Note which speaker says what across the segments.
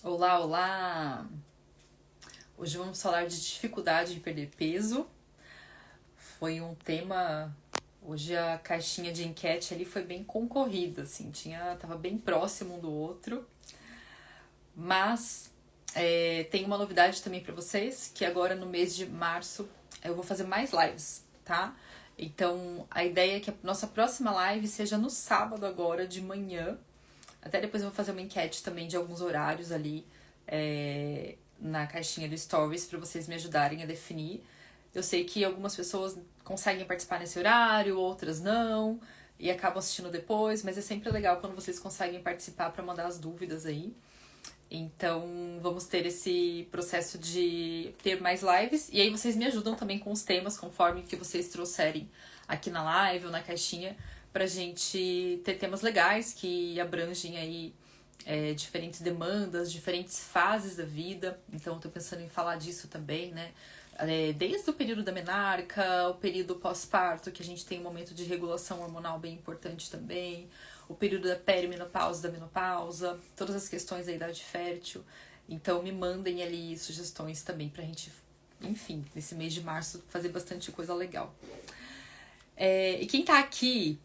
Speaker 1: Olá, olá! Hoje vamos falar de dificuldade de perder peso. Foi um tema. Hoje a caixinha de enquete ali foi bem concorrida, assim, tava bem próximo um do outro. Mas tem uma novidade também para vocês, que agora no mês de março eu vou fazer mais lives, tá? Então a ideia é que a nossa próxima live seja no sábado agora de manhã. Até depois eu vou fazer uma enquete também de alguns horários ali na caixinha do Stories para vocês me ajudarem a definir. Eu sei que algumas pessoas conseguem participar nesse horário, outras não, e acabam assistindo depois, mas é sempre legal quando vocês conseguem participar para mandar as dúvidas aí. Então, vamos ter esse processo de ter mais lives. E aí vocês me ajudam também com os temas, conforme que vocês trouxerem aqui na live ou na caixinha, pra gente ter temas legais que abrangem aí diferentes demandas, diferentes fases da vida. Então, eu tô pensando em falar disso também, né? Desde o período da menarca, o período pós-parto, que a gente tem um momento de regulação hormonal bem importante também, o período da perimenopausa, da menopausa, todas as questões da idade fértil. Então me mandem ali sugestões também pra gente, enfim, nesse mês de março fazer bastante coisa legal. E quem tá aqui,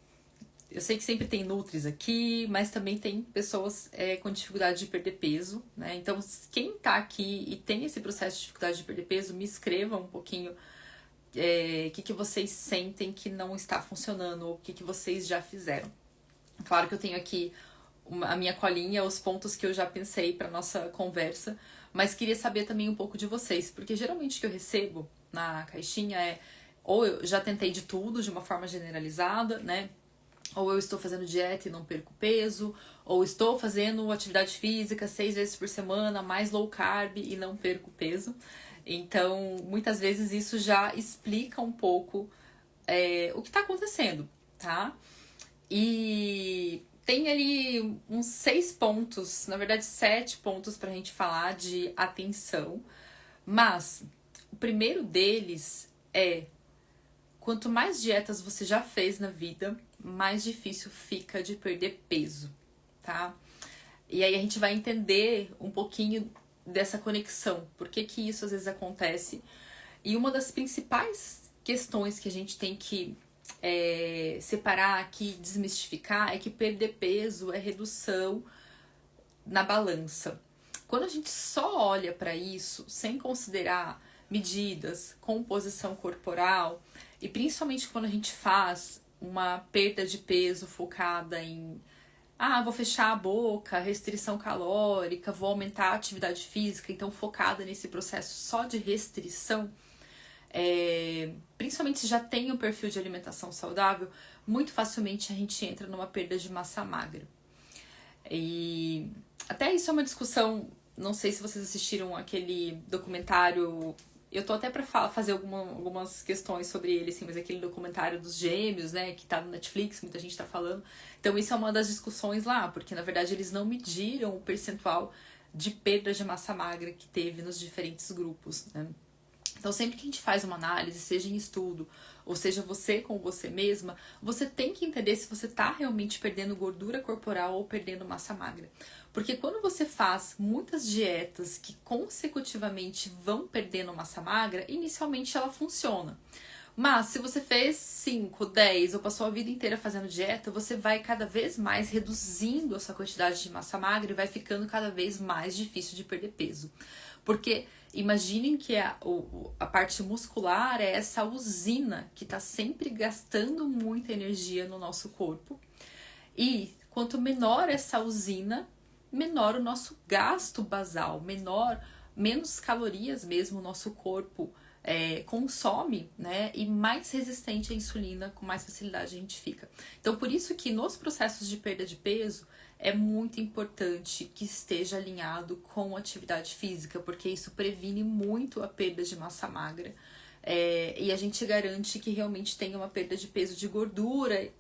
Speaker 1: eu sei que sempre tem nutris aqui, mas também tem pessoas com dificuldade de perder peso, né? Então, quem tá aqui e tem esse processo de dificuldade de perder peso, me escreva um pouquinho o que vocês sentem que não está funcionando ou o que vocês já fizeram. Claro que eu tenho aqui a minha colinha, os pontos que eu já pensei para nossa conversa, mas queria saber também um pouco de vocês, porque geralmente o que eu recebo na caixinha ou eu já tentei de tudo de uma forma generalizada, né? Ou eu estou fazendo dieta e não perco peso, ou estou fazendo atividade física 6 vezes por semana, mais low carb e não perco peso. Então, muitas vezes isso já explica um pouco o que está acontecendo, tá? E tem ali uns 6 pontos, na verdade 7 pontos pra gente falar de atenção. Mas o primeiro deles é: quanto mais dietas você já fez na vida, mais difícil fica de perder peso, tá? E aí a gente vai entender um pouquinho dessa conexão, por que isso às vezes acontece. E uma das principais questões que a gente tem que separar aqui, desmistificar, é que perder peso é redução na balança. Quando a gente só olha para isso, sem considerar medidas, composição corporal, e principalmente quando a gente faz uma perda de peso focada em vou fechar a boca, restrição calórica, vou aumentar a atividade física, então focada nesse processo só de restrição, principalmente se já tem um perfil de alimentação saudável, muito facilmente a gente entra numa perda de massa magra. E até isso é uma discussão, não sei se vocês assistiram aquele documentário, eu tô até pra fazer algumas questões sobre ele, assim, mas aquele documentário dos gêmeos, né, que tá no Netflix, muita gente tá falando. Então isso é uma das discussões lá, porque na verdade eles não mediram o percentual de perda de massa magra que teve nos diferentes grupos, né. Então, sempre que a gente faz uma análise, seja em estudo, ou seja você com você mesma, você tem que entender se você está realmente perdendo gordura corporal ou perdendo massa magra. Porque quando você faz muitas dietas que consecutivamente vão perdendo massa magra, inicialmente ela funciona. Mas se você fez 5, 10 ou passou a vida inteira fazendo dieta, você vai cada vez mais reduzindo essa quantidade de massa magra e vai ficando cada vez mais difícil de perder peso. Porque imaginem que a parte muscular é essa usina que está sempre gastando muita energia no nosso corpo. E quanto menor essa usina, menor o nosso gasto basal, menos calorias mesmo o nosso corpo consome, né? E mais resistente à insulina, com mais facilidade a gente fica. Então, por isso que nos processos de perda de peso, é muito importante que esteja alinhado com atividade física, porque isso previne muito a perda de massa magra. E a gente garante que realmente tenha uma perda de peso de gordura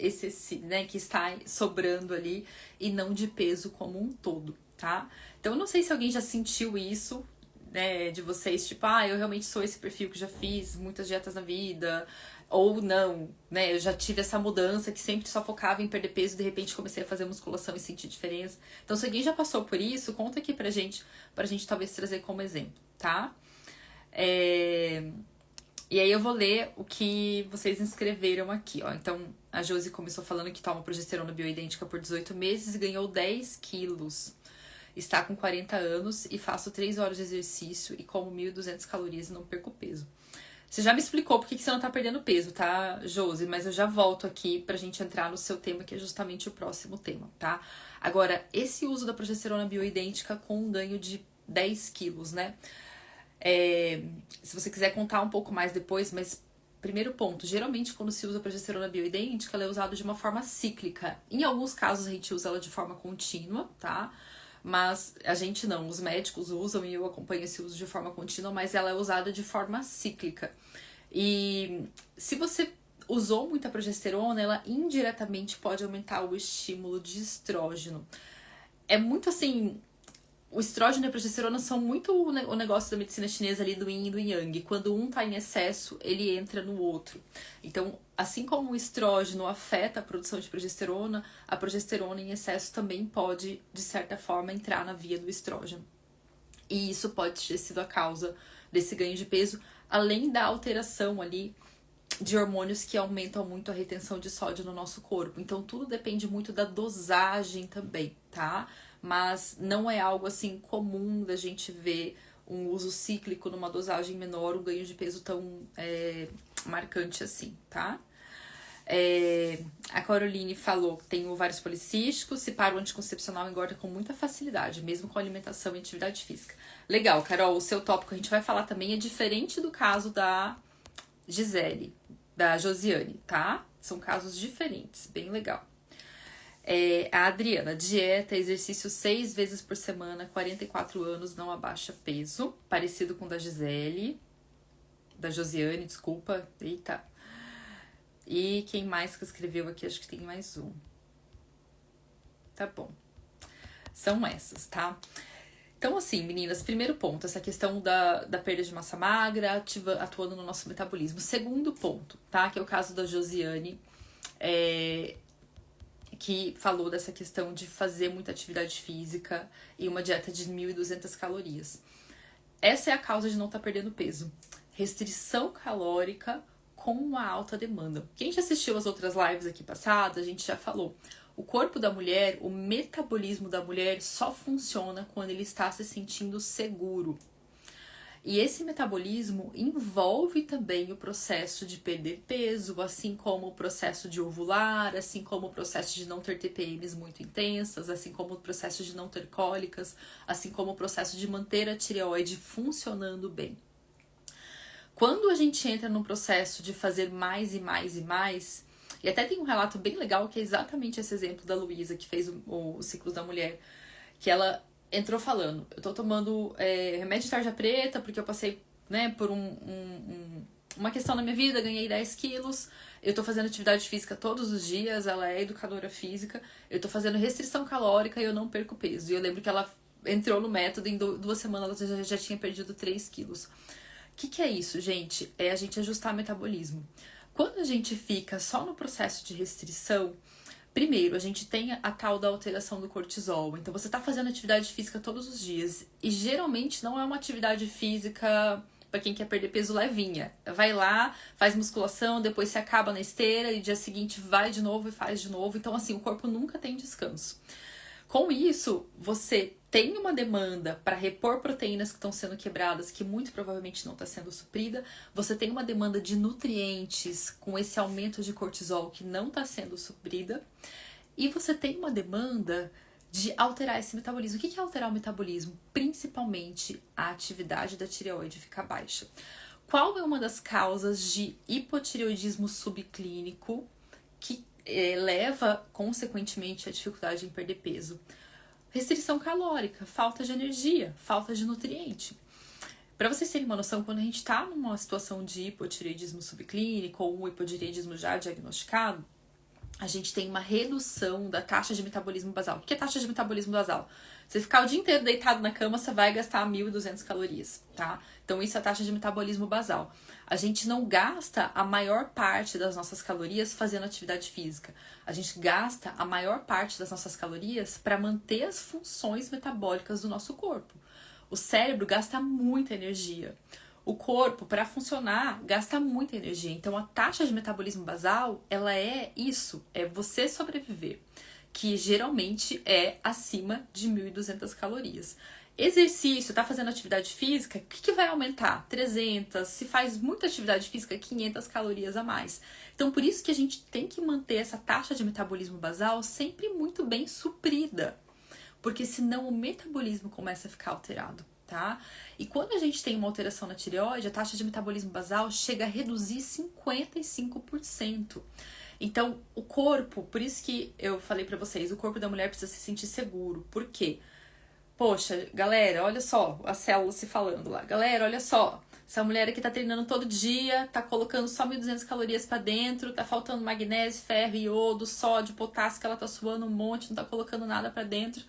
Speaker 1: né, que está sobrando ali, e não de peso como um todo, tá? Então eu não sei se alguém já sentiu isso, né, de vocês, tipo, eu realmente sou esse perfil que já fiz muitas dietas na vida, ou não, né? Eu já tive essa mudança que sempre só focava em perder peso e de repente comecei a fazer musculação e sentir diferença. Então, se alguém já passou por isso, conta aqui pra gente talvez trazer como exemplo, tá? E aí eu vou ler o que vocês inscreveram aqui, ó. Então, a Josi começou falando que toma progesterona bioidêntica por 18 meses e ganhou 10 quilos. Está com 40 anos e faço 3 horas de exercício e como 1.200 calorias e não perco peso. Você já me explicou por que você não tá perdendo peso, tá, Josi? Mas eu já volto aqui pra gente entrar no seu tema, que é justamente o próximo tema, tá? Agora, esse uso da progesterona bioidêntica com um ganho de 10 quilos, né? Se você quiser contar um pouco mais depois, mas primeiro ponto, geralmente quando se usa progesterona bioidêntica, ela é usada de uma forma cíclica. Em alguns casos a gente usa ela de forma contínua, tá? Mas a gente não, os médicos usam e eu acompanho esse uso de forma contínua, mas ela é usada de forma cíclica. E se você usou muita progesterona, ela indiretamente pode aumentar o estímulo de estrógeno. É muito assim, o estrógeno e a progesterona são muito o negócio da medicina chinesa ali do yin e do yang. Quando um tá em excesso, ele entra no outro. Então, assim como o estrógeno afeta a produção de progesterona, a progesterona em excesso também pode, de certa forma, entrar na via do estrógeno. E isso pode ter sido a causa desse ganho de peso, além da alteração ali de hormônios que aumentam muito a retenção de sódio no nosso corpo. Então, tudo depende muito da dosagem também, tá? Mas não é algo assim comum da gente ver um uso cíclico numa dosagem menor, um ganho de peso tão marcante assim, tá? A Caroline falou que tem ovários policísticos, se para o anticoncepcional engorda com muita facilidade, mesmo com alimentação e atividade física. Legal, Carol, o seu tópico a gente vai falar também é diferente do caso da Gisele, da Josiane, tá? São casos diferentes, bem legal. A Adriana, dieta, exercício 6 vezes por semana, 44 anos, não abaixa peso. Parecido com o da Gisele. Da Josiane, desculpa. Eita. E quem mais que escreveu aqui? Acho que tem mais um. Tá bom. São essas, tá? Então, assim, meninas, primeiro ponto, essa questão da perda de massa magra atuando no nosso metabolismo. Segundo ponto, tá? Que é o caso da Josiane, que falou dessa questão de fazer muita atividade física e uma dieta de 1.200 calorias. Essa é a causa de não estar perdendo peso. Restrição calórica com uma alta demanda. Quem já assistiu as outras lives aqui passadas, a gente já falou. O corpo da mulher, o metabolismo da mulher só funciona quando ele está se sentindo seguro. E esse metabolismo envolve também o processo de perder peso, assim como o processo de ovular, assim como o processo de não ter TPMs muito intensas, assim como o processo de não ter cólicas, assim como o processo de manter a tireoide funcionando bem. Quando a gente entra num processo de fazer mais e mais e mais, e até tem um relato bem legal que é exatamente esse exemplo da Luísa, que fez o Ciclos da Mulher, que ela entrou falando, eu tô tomando remédio de tarja preta porque eu passei, né, por uma questão na minha vida, ganhei 10 quilos, eu tô fazendo atividade física todos os dias, ela é educadora física, eu tô fazendo restrição calórica e eu não perco peso. E eu lembro que ela entrou no método e em 2 semanas ela já tinha perdido 3 quilos. O que é isso, gente? É a gente ajustar o metabolismo. Quando a gente fica só no processo de restrição, primeiro, a gente tem a tal da alteração do cortisol. Então, você tá fazendo atividade física todos os dias. E geralmente não é uma atividade física para quem quer perder peso levinha. Vai lá, faz musculação, depois se acaba na esteira e dia seguinte vai de novo e faz de novo. Então, assim, o corpo nunca tem descanso. Com isso, você tem uma demanda para repor proteínas que estão sendo quebradas, que muito provavelmente não está sendo suprida. Você tem uma demanda de nutrientes com esse aumento de cortisol que não está sendo suprida. E você tem uma demanda de alterar esse metabolismo. O que é alterar o metabolismo? Principalmente a atividade da tireoide ficar baixa. Qual é uma das causas de hipotireoidismo subclínico que leva, consequentemente, à dificuldade em perder peso? Restrição calórica, falta de energia, falta de nutriente. Para vocês terem uma noção, quando a gente está numa situação de hipotireoidismo subclínico ou um hipotireoidismo já diagnosticado, a gente tem uma redução da taxa de metabolismo basal. O que é taxa de metabolismo basal? Você ficar o dia inteiro deitado na cama, você vai gastar 1.200 calorias, tá? Então isso é a taxa de metabolismo basal. A gente não gasta a maior parte das nossas calorias fazendo atividade física. A gente gasta a maior parte das nossas calorias para manter as funções metabólicas do nosso corpo. O cérebro gasta muita energia. O corpo, para funcionar, gasta muita energia. Então, a taxa de metabolismo basal, ela é isso, é você sobreviver, que geralmente é acima de 1.200 calorias. Exercício, tá fazendo atividade física, o que vai aumentar? 300, se faz muita atividade física, 500 calorias a mais. Então, por isso que a gente tem que manter essa taxa de metabolismo basal sempre muito bem suprida, porque senão o metabolismo começa a ficar alterado. Tá? E quando a gente tem uma alteração na tireoide, a taxa de metabolismo basal chega a reduzir 55%. Então, o corpo, por isso que eu falei pra vocês, o corpo da mulher precisa se sentir seguro. Por quê? Poxa, galera, olha só, as células se falando lá. Galera, olha só, essa mulher aqui tá treinando todo dia, tá colocando só 1.200 calorias pra dentro, tá faltando magnésio, ferro, iodo, sódio, potássio, que ela tá suando um monte, não tá colocando nada pra dentro.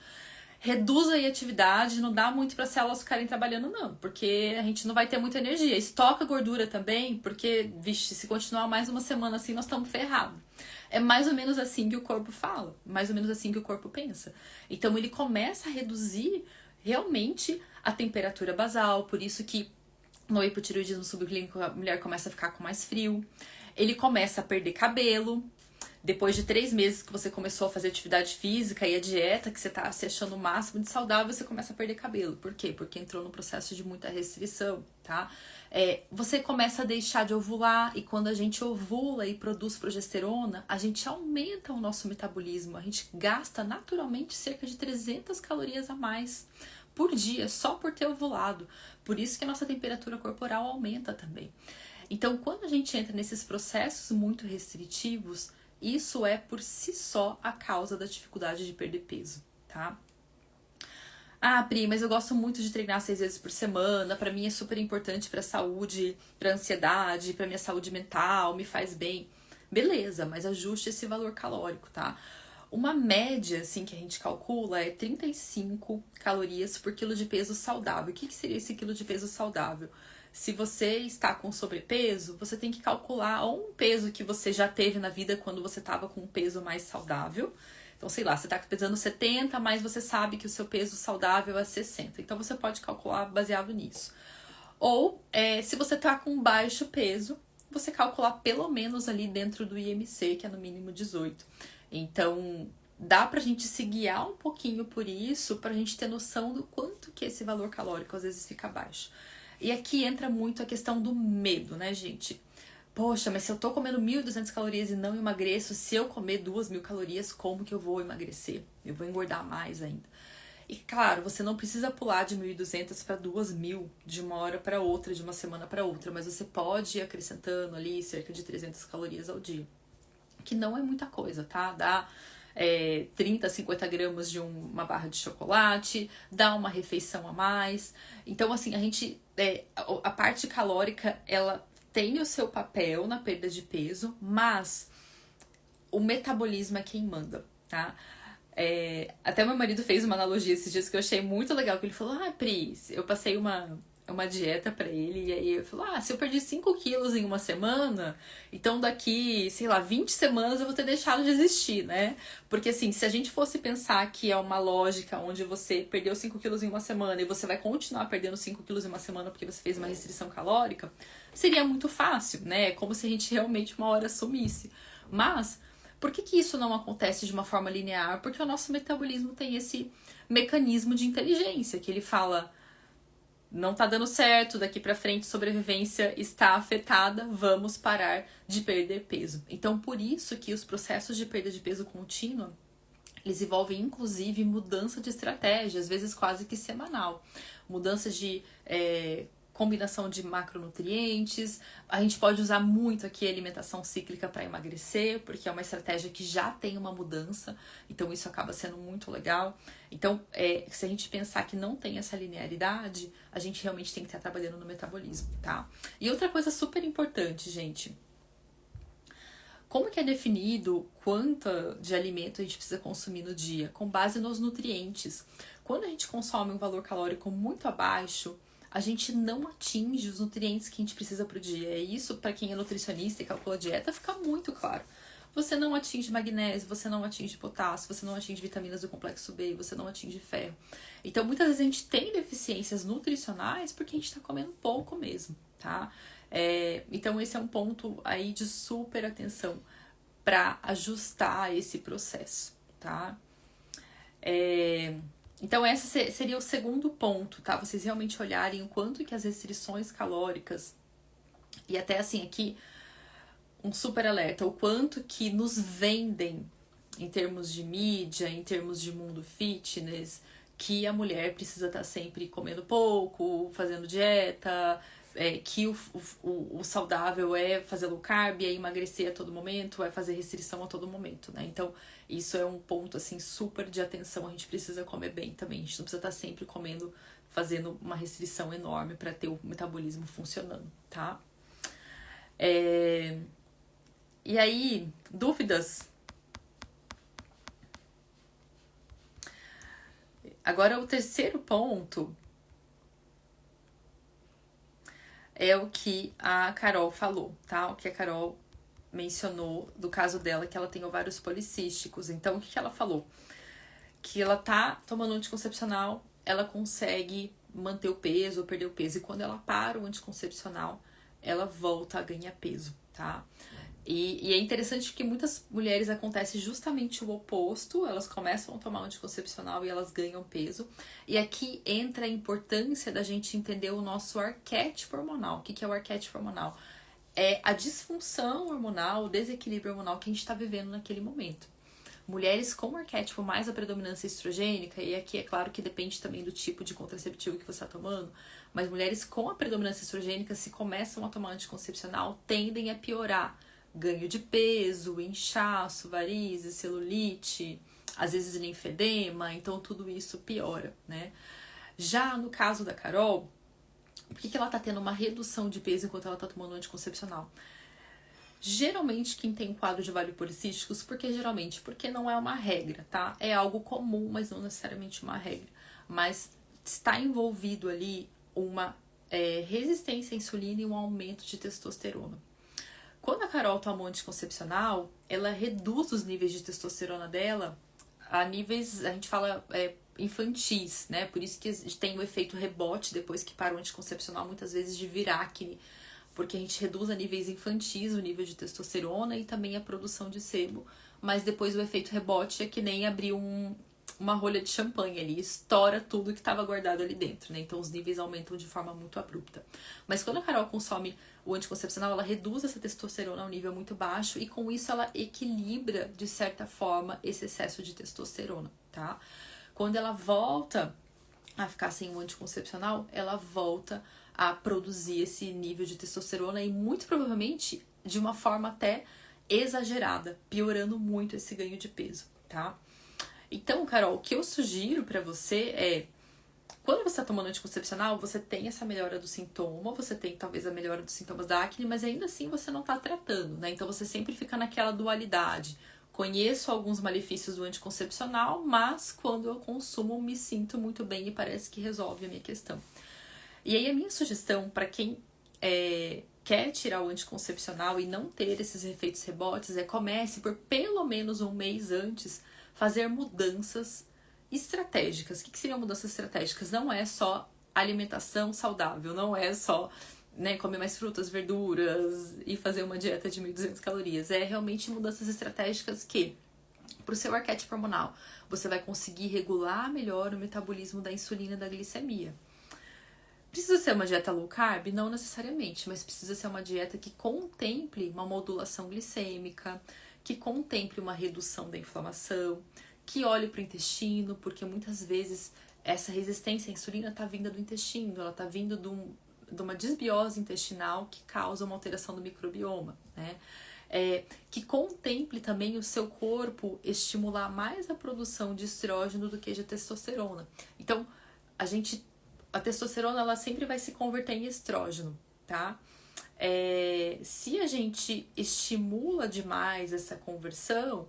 Speaker 1: Reduz aí a atividade, não dá muito para as células ficarem trabalhando, não, porque a gente não vai ter muita energia. Estoca gordura também, porque, vixe, se continuar mais uma semana assim, nós estamos ferrados. É mais ou menos assim que o corpo fala, mais ou menos assim que o corpo pensa. Então, ele começa a reduzir realmente a temperatura basal, por isso que no hipotireoidismo subclínico a mulher começa a ficar com mais frio. Ele começa a perder cabelo. Depois de 3 meses que você começou a fazer atividade física e a dieta, que você tá se achando o máximo de saudável, você começa a perder cabelo. Por quê? Porque entrou num processo de muita restrição, tá? Você começa a deixar de ovular, e quando a gente ovula e produz progesterona, a gente aumenta o nosso metabolismo. A gente gasta naturalmente cerca de 300 calorias a mais por dia, só por ter ovulado. Por isso que a nossa temperatura corporal aumenta também. Então, quando a gente entra nesses processos muito restritivos, isso é por si só a causa da dificuldade de perder peso, tá? Ah, Pri, mas eu gosto muito de treinar 6 vezes por semana, pra mim é super importante pra saúde, pra ansiedade, pra minha saúde mental, me faz bem. Beleza, mas ajuste esse valor calórico, tá? Uma média, assim, que a gente calcula é 35 calorias por quilo de peso saudável. O que seria esse quilo de peso saudável? Se você está com sobrepeso, você tem que calcular ou um peso que você já teve na vida quando você estava com um peso mais saudável. Então, sei lá, você está pesando 70, mas você sabe que o seu peso saudável é 60. Então, você pode calcular baseado nisso. Ou, se você está com baixo peso, você calcular pelo menos ali dentro do IMC, que é no mínimo 18. Então, dá pra gente se guiar um pouquinho por isso, pra gente ter noção do quanto que esse valor calórico às vezes fica baixo. E aqui entra muito a questão do medo, né, gente? Poxa, mas se eu tô comendo 1.200 calorias e não emagreço, se eu comer 2.000 calorias, como que eu vou emagrecer? Eu vou engordar mais ainda. E claro, você não precisa pular de 1.200 para 2.000 de uma hora para outra, de uma semana para outra, mas você pode ir acrescentando ali cerca de 300 calorias ao dia. Que não é muita coisa, tá? Dá 30, 50 gramas de uma barra de chocolate, dá uma refeição a mais. Então, assim, a gente... a parte calórica, ela tem o seu papel na perda de peso, mas o metabolismo é quem manda, tá? Até meu marido fez uma analogia esses dias que eu achei muito legal, que ele falou, Pri, eu passei uma dieta pra ele, e aí eu falei, se eu perdi 5 quilos em uma semana, então daqui, sei lá, 20 semanas eu vou ter deixado de existir, né? Porque assim, se a gente fosse pensar que é uma lógica onde você perdeu 5 quilos em uma semana e você vai continuar perdendo 5 quilos em uma semana porque você fez uma restrição calórica, seria muito fácil, né? Como se a gente realmente uma hora sumisse. Mas, por que isso não acontece de uma forma linear? Porque o nosso metabolismo tem esse mecanismo de inteligência, que ele fala... Não tá dando certo, daqui pra frente sobrevivência está afetada, vamos parar de perder peso. Então, por isso que os processos de perda de peso contínua, eles envolvem inclusive mudança de estratégia, às vezes quase que semanal. Mudança de combinação de macronutrientes. A gente pode usar muito aqui a alimentação cíclica para emagrecer, porque é uma estratégia que já tem uma mudança, então isso acaba sendo muito legal. Então, se a gente pensar que não tem essa linearidade, a gente realmente tem que estar trabalhando no metabolismo, tá? E outra coisa super importante, gente. Como que é definido quanto de alimento a gente precisa consumir no dia? Com base nos nutrientes. Quando a gente consome um valor calórico muito abaixo, a gente não atinge os nutrientes que a gente precisa para o dia. E isso, para quem é nutricionista e calcula a dieta, fica muito claro. Você não atinge magnésio, você não atinge potássio, você não atinge vitaminas do complexo B, você não atinge ferro. Então, muitas vezes a gente tem deficiências nutricionais porque a gente está comendo pouco mesmo, tá? Então, esse é um ponto aí de super atenção para ajustar esse processo, tá? Então, esse seria o segundo ponto, tá? Vocês realmente olharem o quanto que as restrições calóricas, e até assim aqui, um super alerta, o quanto que nos vendem em termos de mídia, em termos de mundo fitness, que a mulher precisa estar sempre comendo pouco, fazendo dieta, que o saudável é fazer low carb, é emagrecer a todo momento, é fazer restrição a todo momento, né? Então, isso é um ponto, assim, super de atenção. A gente precisa comer bem também. A gente não precisa estar sempre comendo, fazendo uma restrição enorme para ter o metabolismo funcionando, tá? E aí, dúvidas? Agora, o terceiro ponto é o que a Carol falou, tá? O que a Carol mencionou do caso dela, que ela tem ovários policísticos. Então, o que ela falou? Que ela tá tomando um anticoncepcional, ela consegue manter o peso ou perder o peso. E quando ela para o anticoncepcional, ela volta a ganhar peso, tá? E é interessante que muitas mulheres acontece justamente o oposto, elas começam a tomar um anticoncepcional e elas ganham peso. E aqui entra a importância da gente entender o nosso arquétipo hormonal. O que é o arquétipo hormonal? É a disfunção hormonal, o desequilíbrio hormonal que a gente está vivendo naquele momento. Mulheres com arquétipo mais a predominância estrogênica, e aqui é claro que depende também do tipo de contraceptivo que você está tomando, mas mulheres com a predominância estrogênica, se começam a tomar anticoncepcional, tendem a piorar ganho de peso, inchaço, varizes, celulite, às vezes linfedema, então tudo isso piora, né? Já no caso da Carol, por que ela tá tendo uma redução de peso enquanto ela tá tomando anticoncepcional? Geralmente quem tem quadro de ovários policísticos, porque não é uma regra, tá? É algo comum, mas não necessariamente uma regra. Mas está envolvido ali uma resistência à insulina e um aumento de testosterona. Quando a Carol toma um anticoncepcional, ela reduz os níveis de testosterona dela a níveis, a gente fala infantis, né? Por isso que tem o efeito rebote depois que para o anticoncepcional, muitas vezes de vir acne, porque a gente reduz a níveis infantis o nível de testosterona e também a produção de sebo, mas depois o efeito rebote é que nem abrir uma rolha de champanhe ali, estoura tudo que estava guardado ali dentro, né? Então os níveis aumentam de forma muito abrupta. Mas quando a Carol consome o anticoncepcional, ela reduz essa testosterona a um nível muito baixo e com isso ela equilibra, de certa forma, esse excesso de testosterona, tá? Quando ela volta a ficar sem o anticoncepcional, ela volta a produzir esse nível de testosterona e muito provavelmente de uma forma até exagerada, piorando muito esse ganho de peso, tá? Então, Carol, o que eu sugiro pra você é, quando você está tomando anticoncepcional, você tem essa melhora do sintoma, você tem talvez a melhora dos sintomas da acne, mas ainda assim você não está tratando, né? Então você sempre fica naquela dualidade. Conheço alguns malefícios do anticoncepcional, mas quando eu consumo me sinto muito bem e parece que resolve a minha questão. E aí a minha sugestão para quem quer tirar o anticoncepcional e não ter esses efeitos rebotes é comece por pelo menos um mês antes fazer mudanças estratégicas. O que seriam mudanças estratégicas? Não é só alimentação saudável, não é só comer mais frutas, verduras e fazer uma dieta de 1.200 calorias. É realmente mudanças estratégicas que, para o seu arquétipo hormonal, você vai conseguir regular melhor o metabolismo da insulina e da glicemia. Precisa ser uma dieta low carb? Não necessariamente, mas precisa ser uma dieta que contemple uma modulação glicêmica, que contemple uma redução da inflamação, que olhe para o intestino, porque muitas vezes essa resistência à insulina está vinda do intestino, ela está vindo de uma desbiose intestinal que causa uma alteração do microbioma, né? Que contemple também o seu corpo estimular mais a produção de estrógeno do que de testosterona. Então, a testosterona ela sempre vai se converter em estrógeno, tá? Se a gente estimula demais essa conversão,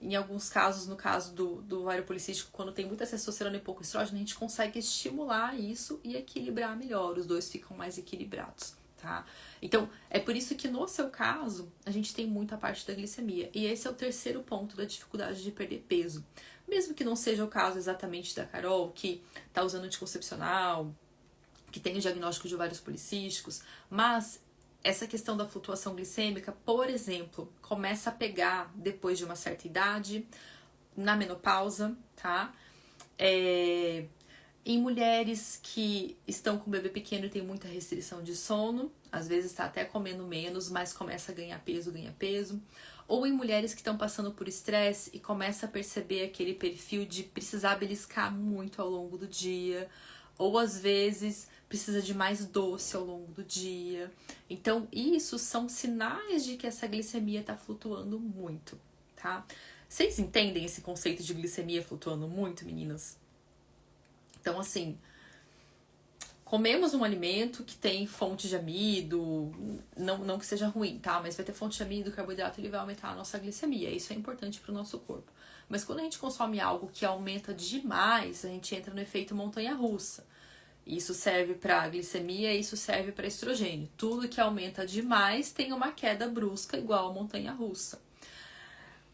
Speaker 1: em alguns casos, no caso do ovário policístico, quando tem muita testosterona e pouco estrógeno, a gente consegue estimular isso e equilibrar melhor, os dois ficam mais equilibrados, tá? Então, é por isso que no seu caso, a gente tem muita parte da glicemia. E esse é o terceiro ponto da dificuldade de perder peso. Mesmo que não seja o caso exatamente da Carol, que tá usando anticoncepcional, que tem o diagnóstico de ovários policísticos, mas essa questão da flutuação glicêmica, por exemplo, começa a pegar depois de uma certa idade, na menopausa, tá? Em mulheres que estão com o bebê pequeno e tem muita restrição de sono, às vezes está até comendo menos, mas começa a ganhar peso, ganha peso. Ou em mulheres que estão passando por estresse e começa a perceber aquele perfil de precisar beliscar muito ao longo do dia. Ou às vezes precisa de mais doce ao longo do dia. Então, isso são sinais de que essa glicemia está flutuando muito, tá? Vocês entendem esse conceito de glicemia flutuando muito, meninas? Então, assim, comemos um alimento que tem fonte de amido, não que seja ruim, tá? Mas vai ter fonte de amido, carboidrato, ele vai aumentar a nossa glicemia. Isso é importante para o nosso corpo. Mas quando a gente consome algo que aumenta demais, a gente entra no efeito montanha-russa. Isso serve para glicemia, isso serve para estrogênio. Tudo que aumenta demais tem uma queda brusca igual a montanha-russa.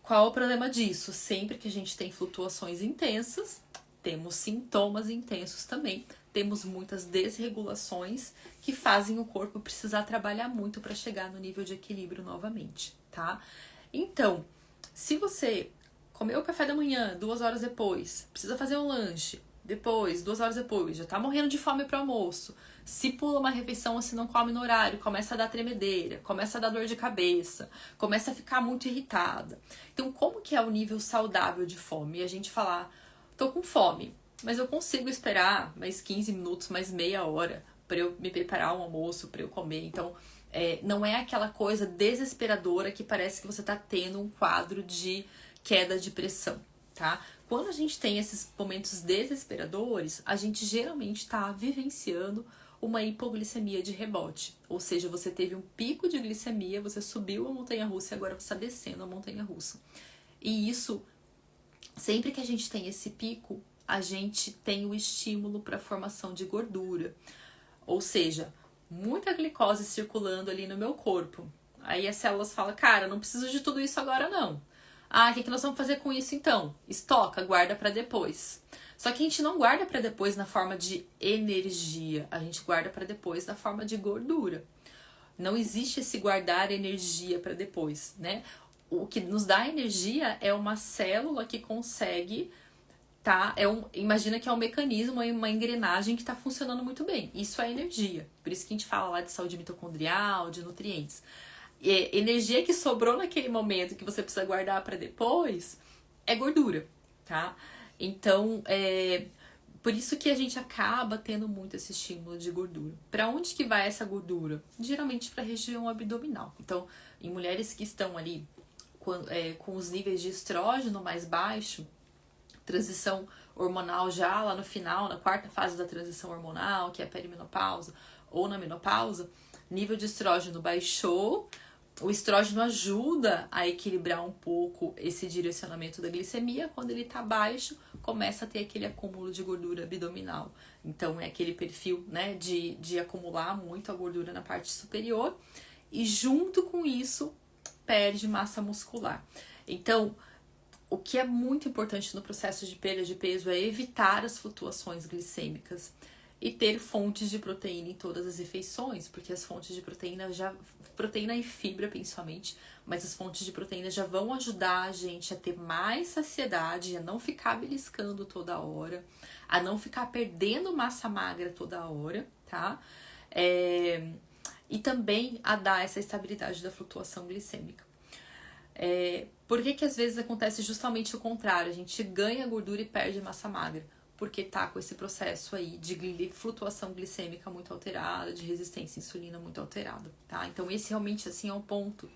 Speaker 1: Qual o problema disso? Sempre que a gente tem flutuações intensas, temos sintomas intensos também. Temos muitas desregulações que fazem o corpo precisar trabalhar muito para chegar no nível de equilíbrio novamente, tá? Então, se você comeu o café da manhã, 2 horas depois, precisa fazer um lanche, depois, 2 horas depois, já tá morrendo de fome pro almoço, se pula uma refeição ou se não come no horário, começa a dar tremedeira, começa a dar dor de cabeça, começa a ficar muito irritada. Então, como que é o nível saudável de fome? E a gente falar, tô com fome, mas eu consigo esperar mais 15 minutos, mais meia hora para eu me preparar um almoço, para eu comer. Então, não é aquela coisa desesperadora que parece que você tá tendo um quadro de queda de pressão, tá? Quando a gente tem esses momentos desesperadores, a gente geralmente está vivenciando uma hipoglicemia de rebote. Ou seja, você teve um pico de glicemia, você subiu a montanha-russa e agora você está descendo a montanha-russa. E isso, sempre que a gente tem esse pico, a gente tem o estímulo para a formação de gordura. Ou seja, muita glicose circulando ali no meu corpo. Aí as células falam, cara, não preciso de tudo isso agora não. Ah, o que nós vamos fazer com isso então? Estoca, guarda para depois. Só que a gente não guarda para depois na forma de energia, a gente guarda para depois na forma de gordura. Não existe esse guardar energia para depois, né? O que nos dá energia é uma célula que consegue, tá? Imagina que é um mecanismo, uma engrenagem que está funcionando muito bem. Isso é energia. Por isso que a gente fala lá de saúde mitocondrial, de nutrientes. Energia que sobrou naquele momento que você precisa guardar para depois é gordura, tá? Então, por isso que a gente acaba tendo muito esse estímulo de gordura. Para onde que vai essa gordura? Geralmente para a região abdominal. Então, em mulheres que estão ali com os níveis de estrógeno mais baixo, transição hormonal já lá no final, na quarta fase da transição hormonal, que é a perimenopausa, ou na menopausa, nível de estrógeno baixou. O estrógeno ajuda a equilibrar um pouco esse direcionamento da glicemia. Quando ele está baixo, começa a ter aquele acúmulo de gordura abdominal. Então, é aquele perfil, né, de acumular muito a gordura na parte superior. E junto com isso, perde massa muscular. Então, o que é muito importante no processo de perda de peso é evitar as flutuações glicêmicas e ter fontes de proteína em todas as refeições, porque as fontes de proteína proteína e fibra principalmente, mas as fontes de proteína já vão ajudar a gente a ter mais saciedade, a não ficar beliscando toda hora, a não ficar perdendo massa magra toda hora, tá? E também a dar essa estabilidade da flutuação glicêmica. Por que às vezes acontece justamente o contrário? A gente ganha gordura e perde massa magra. Porque tá com esse processo aí de flutuação glicêmica muito alterada, de resistência à insulina muito alterada, tá? Então esse realmente, assim, é um ponto.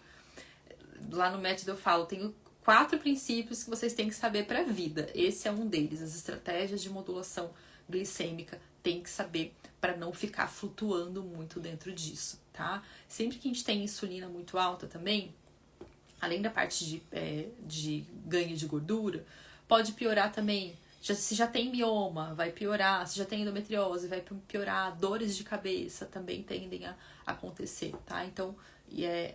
Speaker 1: Lá no método eu falo, tenho 4 princípios que vocês têm que saber para a vida. Esse é um deles. As estratégias de modulação glicêmica tem que saber para não ficar flutuando muito dentro disso, tá? Sempre que a gente tem insulina muito alta também, além da parte de ganho de gordura, pode piorar também. Se já tem mioma, vai piorar. Se já tem endometriose, vai piorar. Dores de cabeça também tendem a acontecer, tá? Então,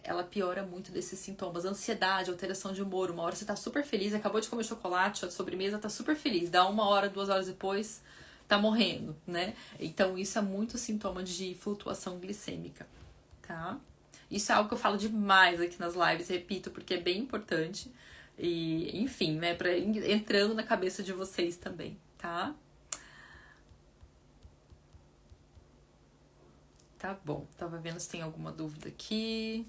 Speaker 1: ela piora muito desses sintomas. Ansiedade, alteração de humor. Uma hora você tá super feliz, acabou de comer chocolate, a sobremesa, tá super feliz. Dá 1 hora, 2 horas depois, tá morrendo, né? Então, isso é muito sintoma de flutuação glicêmica, tá? Isso é algo que eu falo demais aqui nas lives, repito, porque é bem importante. E, enfim, né, entrando na cabeça de vocês também, tá? Tá bom, tava vendo se tem alguma dúvida aqui.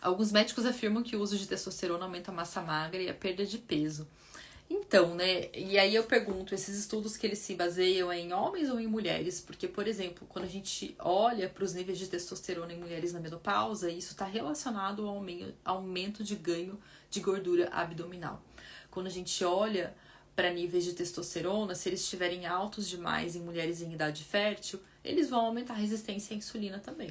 Speaker 1: Alguns médicos afirmam que o uso de testosterona aumenta a massa magra e a perda de peso. Então, né, e aí eu pergunto, esses estudos que eles se baseiam em homens ou em mulheres? Porque, por exemplo, quando a gente olha para os níveis de testosterona em mulheres na menopausa, isso está relacionado ao aumento de ganho de gordura abdominal. Quando a gente olha para níveis de testosterona, se eles estiverem altos demais em mulheres em idade fértil, eles vão aumentar a resistência à insulina também.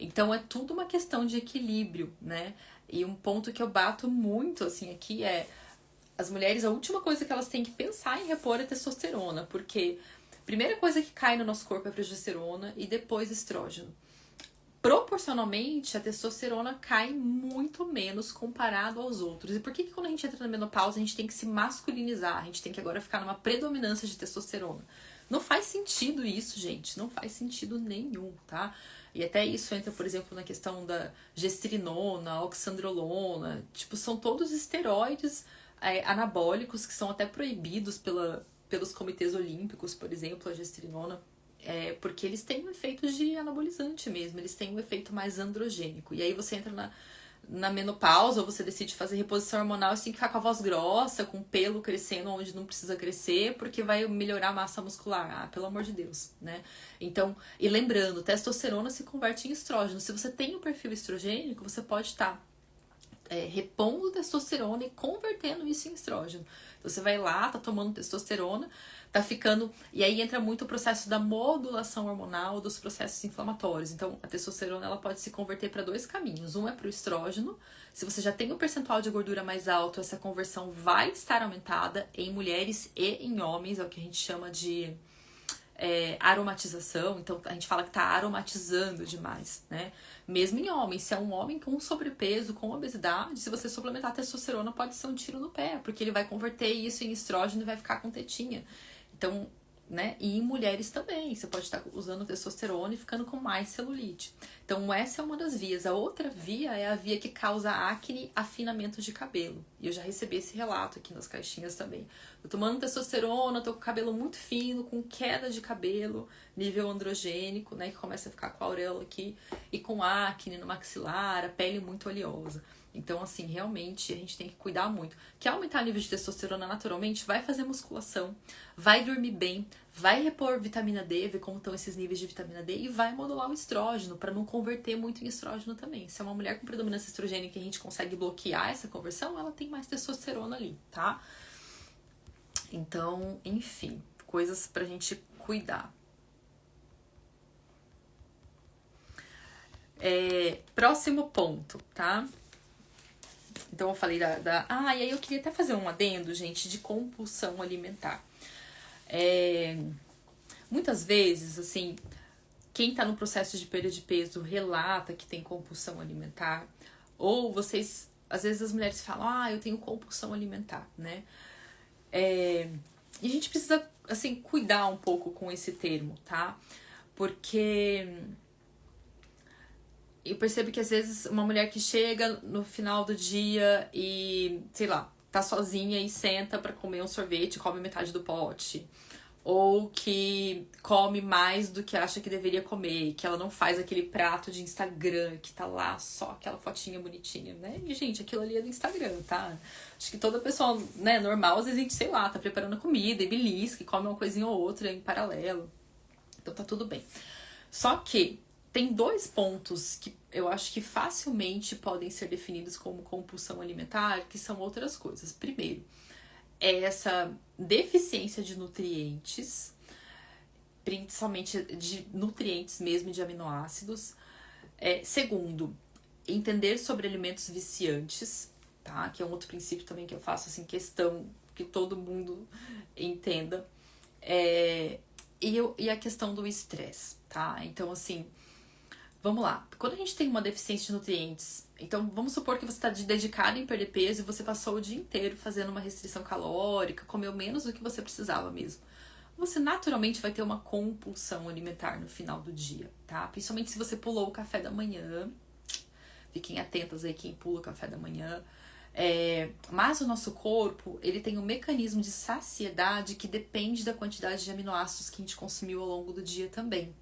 Speaker 1: Então, é tudo uma questão de equilíbrio, né? E um ponto que eu bato muito, assim, aqui é as mulheres, a última coisa que elas têm que pensar em repor é testosterona, porque a primeira coisa que cai no nosso corpo é progesterona e depois estrógeno. Proporcionalmente, a testosterona cai muito menos comparado aos outros. E por que quando a gente entra na menopausa a gente tem que se masculinizar? A gente tem que agora ficar numa predominância de testosterona. Não faz sentido isso, gente. Não faz sentido nenhum, tá? E até isso entra, por exemplo, na questão da gestrinona, oxandrolona. Tipo, são todos esteroides anabólicos que são até proibidos pelos comitês olímpicos, por exemplo, a gestrinona, porque eles têm um efeito de anabolizante mesmo, eles têm um efeito mais androgênico. E aí você entra na menopausa, ou você decide fazer reposição hormonal, você tem que ficar com a voz grossa, com o pelo crescendo onde não precisa crescer, porque vai melhorar a massa muscular. Ah, pelo amor de Deus, né? Então, e lembrando, testosterona se converte em estrógeno. Se você tem um perfil estrogênico, você pode estar repondo testosterona e convertendo isso em estrógeno. Então você vai lá, tá tomando testosterona, tá ficando... E aí entra muito o processo da modulação hormonal dos processos inflamatórios. Então a testosterona ela pode se converter para 2 caminhos. Um é para o estrógeno. Se você já tem um percentual de gordura mais alto, essa conversão vai estar aumentada em mulheres e em homens. É o que a gente chama de aromatização. Então a gente fala que tá aromatizando demais, né? Mesmo em homens, se é um homem com sobrepeso, com obesidade, se você suplementar testosterona pode ser um tiro no pé, porque ele vai converter isso em estrógeno e vai ficar com tetinha. Então, né? E em mulheres também, você pode estar usando testosterona e ficando com mais celulite. Então essa é uma das vias. A outra via é a via que causa acne, afinamento de cabelo. E eu já recebi esse relato aqui nas caixinhas também. Tô tomando testosterona, tô com o cabelo muito fino, com queda de cabelo, nível androgênico, né? Que começa a ficar com a auréola aqui, e com acne no maxilar, a pele muito oleosa. Então, assim, realmente a gente tem que cuidar muito. Quer aumentar o nível de testosterona naturalmente? Vai fazer musculação, vai dormir bem, vai repor vitamina D, ver como estão esses níveis de vitamina D e vai modular o estrógeno para não converter muito em estrógeno também. Se é uma mulher com predominância estrogênica e a gente consegue bloquear essa conversão, ela tem mais testosterona ali, tá? Então, enfim, coisas pra gente cuidar. Próximo ponto, tá? Então eu falei e aí eu queria até fazer um adendo, gente, de compulsão alimentar. Muitas vezes, assim, quem tá no processo de perda de peso relata que tem compulsão alimentar. Ou vocês, às vezes as mulheres falam, eu tenho compulsão alimentar, né? E a gente precisa, assim, cuidar um pouco com esse termo, tá? Porque eu percebo que às vezes uma mulher que chega no final do dia e, sei lá, tá sozinha e senta pra comer um sorvete, come metade do pote. Ou que come mais do que acha que deveria comer, que ela não faz aquele prato de Instagram, que tá lá só aquela fotinha bonitinha, né? E, gente, aquilo ali é do Instagram, tá? Acho que toda pessoa, né, normal, às vezes a gente, sei lá, tá preparando comida e belisca, que come uma coisinha ou outra em paralelo. Então tá tudo bem. Só que tem dois pontos que eu acho que facilmente podem ser definidos como compulsão alimentar, que são outras coisas. Primeiro, é essa deficiência de nutrientes, principalmente de nutrientes mesmo, de aminoácidos. Segundo, entender sobre alimentos viciantes, tá? Que é um outro princípio também que eu faço assim, questão que todo mundo entenda. E a questão do estresse, tá? Então, assim, vamos lá. Quando a gente tem uma deficiência de nutrientes, então vamos supor que você está dedicado em perder peso e você passou o dia inteiro fazendo uma restrição calórica, comeu menos do que você precisava mesmo. Você naturalmente vai ter uma compulsão alimentar no final do dia, tá? Principalmente se você pulou o café da manhã. Fiquem atentas aí quem pula o café da manhã. Mas o nosso corpo, ele tem um mecanismo de saciedade que depende da quantidade de aminoácidos que a gente consumiu ao longo do dia também.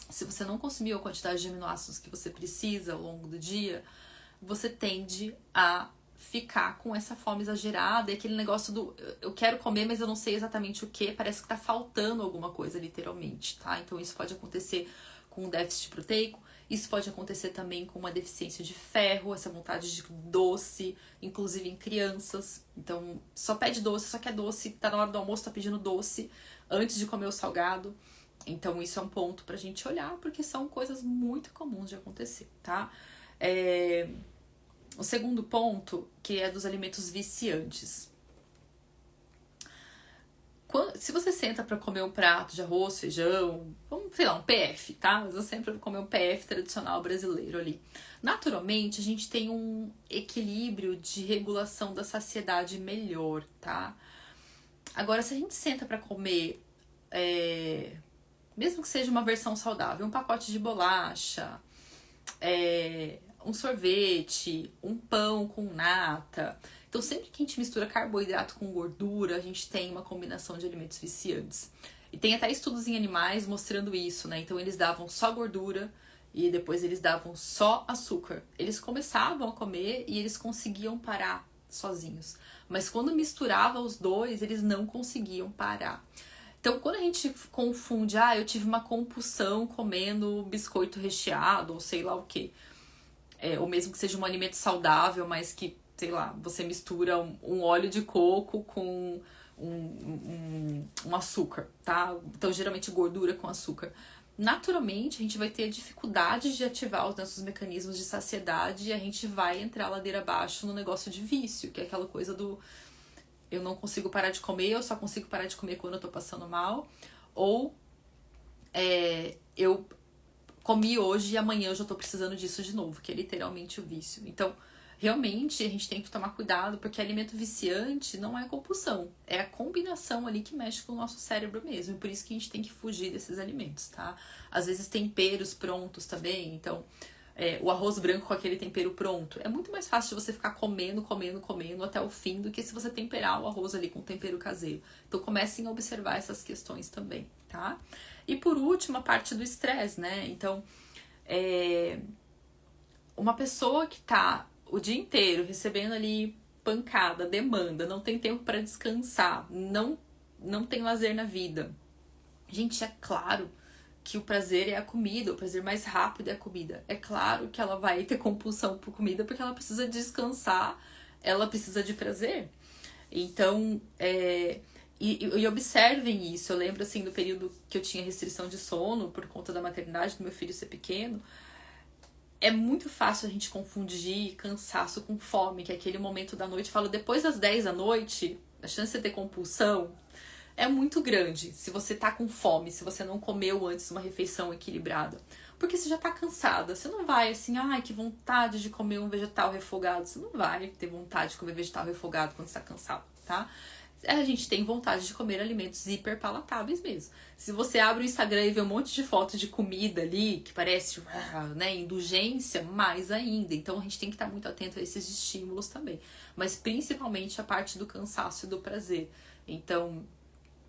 Speaker 1: Se você não consumiu a quantidade de aminoácidos que você precisa ao longo do dia, você tende a ficar com essa fome exagerada e aquele negócio do eu quero comer, mas eu não sei exatamente o que, parece que tá faltando alguma coisa, literalmente, tá? Então isso pode acontecer com um déficit proteico, isso pode acontecer também com uma deficiência de ferro, essa vontade de doce, inclusive em crianças. Então, só pede doce, só quer doce, tá na hora do almoço, tá pedindo doce antes de comer o salgado. Então, isso é um ponto pra gente olhar, porque são coisas muito comuns de acontecer, tá? O segundo ponto, que é dos alimentos viciantes. Se você senta para comer um prato de arroz, feijão, sei lá, um PF, tá? Mas eu sempre vou comer um PF tradicional brasileiro ali. Naturalmente, a gente tem um equilíbrio de regulação da saciedade melhor, tá? Agora, se a gente senta para comer, mesmo que seja uma versão saudável, um pacote de bolacha, um sorvete, um pão com nata. Então, sempre que a gente mistura carboidrato com gordura, a gente tem uma combinação de alimentos viciantes. E tem até estudos em animais mostrando isso, né? Então, eles davam só gordura e depois eles davam só açúcar. Eles começavam a comer e eles conseguiam parar sozinhos. Mas quando misturava os dois, eles não conseguiam parar. Então, quando a gente confunde, eu tive uma compulsão comendo biscoito recheado ou sei lá o quê. Ou mesmo que seja um alimento saudável, mas que, sei lá, você mistura um óleo de coco com um açúcar, tá? Então, geralmente gordura com açúcar. Naturalmente, a gente vai ter dificuldade de ativar os nossos mecanismos de saciedade e a gente vai entrar ladeira abaixo no negócio de vício, que é aquela coisa do eu não consigo parar de comer, eu só consigo parar de comer quando eu tô passando mal, ou eu comi hoje e amanhã eu já tô precisando disso de novo, que é literalmente o vício. Então, realmente, a gente tem que tomar cuidado, porque alimento viciante não é compulsão, é a combinação ali que mexe com o nosso cérebro mesmo, e por isso que a gente tem que fugir desses alimentos, tá? Às vezes temperos prontos também, então o arroz branco com aquele tempero pronto, é muito mais fácil de você ficar comendo até o fim do que se você temperar o arroz ali com tempero caseiro. Então comecem a observar essas questões também, tá? E por último, a parte do estresse, né? Então, uma pessoa que tá o dia inteiro recebendo ali pancada, demanda, não tem tempo para descansar, não tem lazer na vida. Gente, é claro que o prazer é a comida, o prazer mais rápido é a comida. É claro que ela vai ter compulsão por comida porque ela precisa descansar, ela precisa de prazer. Então, e observem isso. Eu lembro, assim, do período que eu tinha restrição de sono por conta da maternidade, do meu filho ser pequeno. É muito fácil a gente confundir cansaço com fome, que é aquele momento da noite. Eu falo, depois das 10 da noite, a chance de ter compulsão é muito grande. Se você tá com fome, se você não comeu antes uma refeição equilibrada. Porque você já tá cansada. Você não vai assim, que vontade de comer um vegetal refogado. Você não vai ter vontade de comer vegetal refogado quando você tá cansado, tá? A gente tem vontade de comer alimentos hiperpalatáveis mesmo. Se você abre o Instagram e vê um monte de fotos de comida ali, que parece, né, indulgência, mais ainda. Então a gente tem que estar muito atento a esses estímulos também. Mas principalmente a parte do cansaço e do prazer. Então,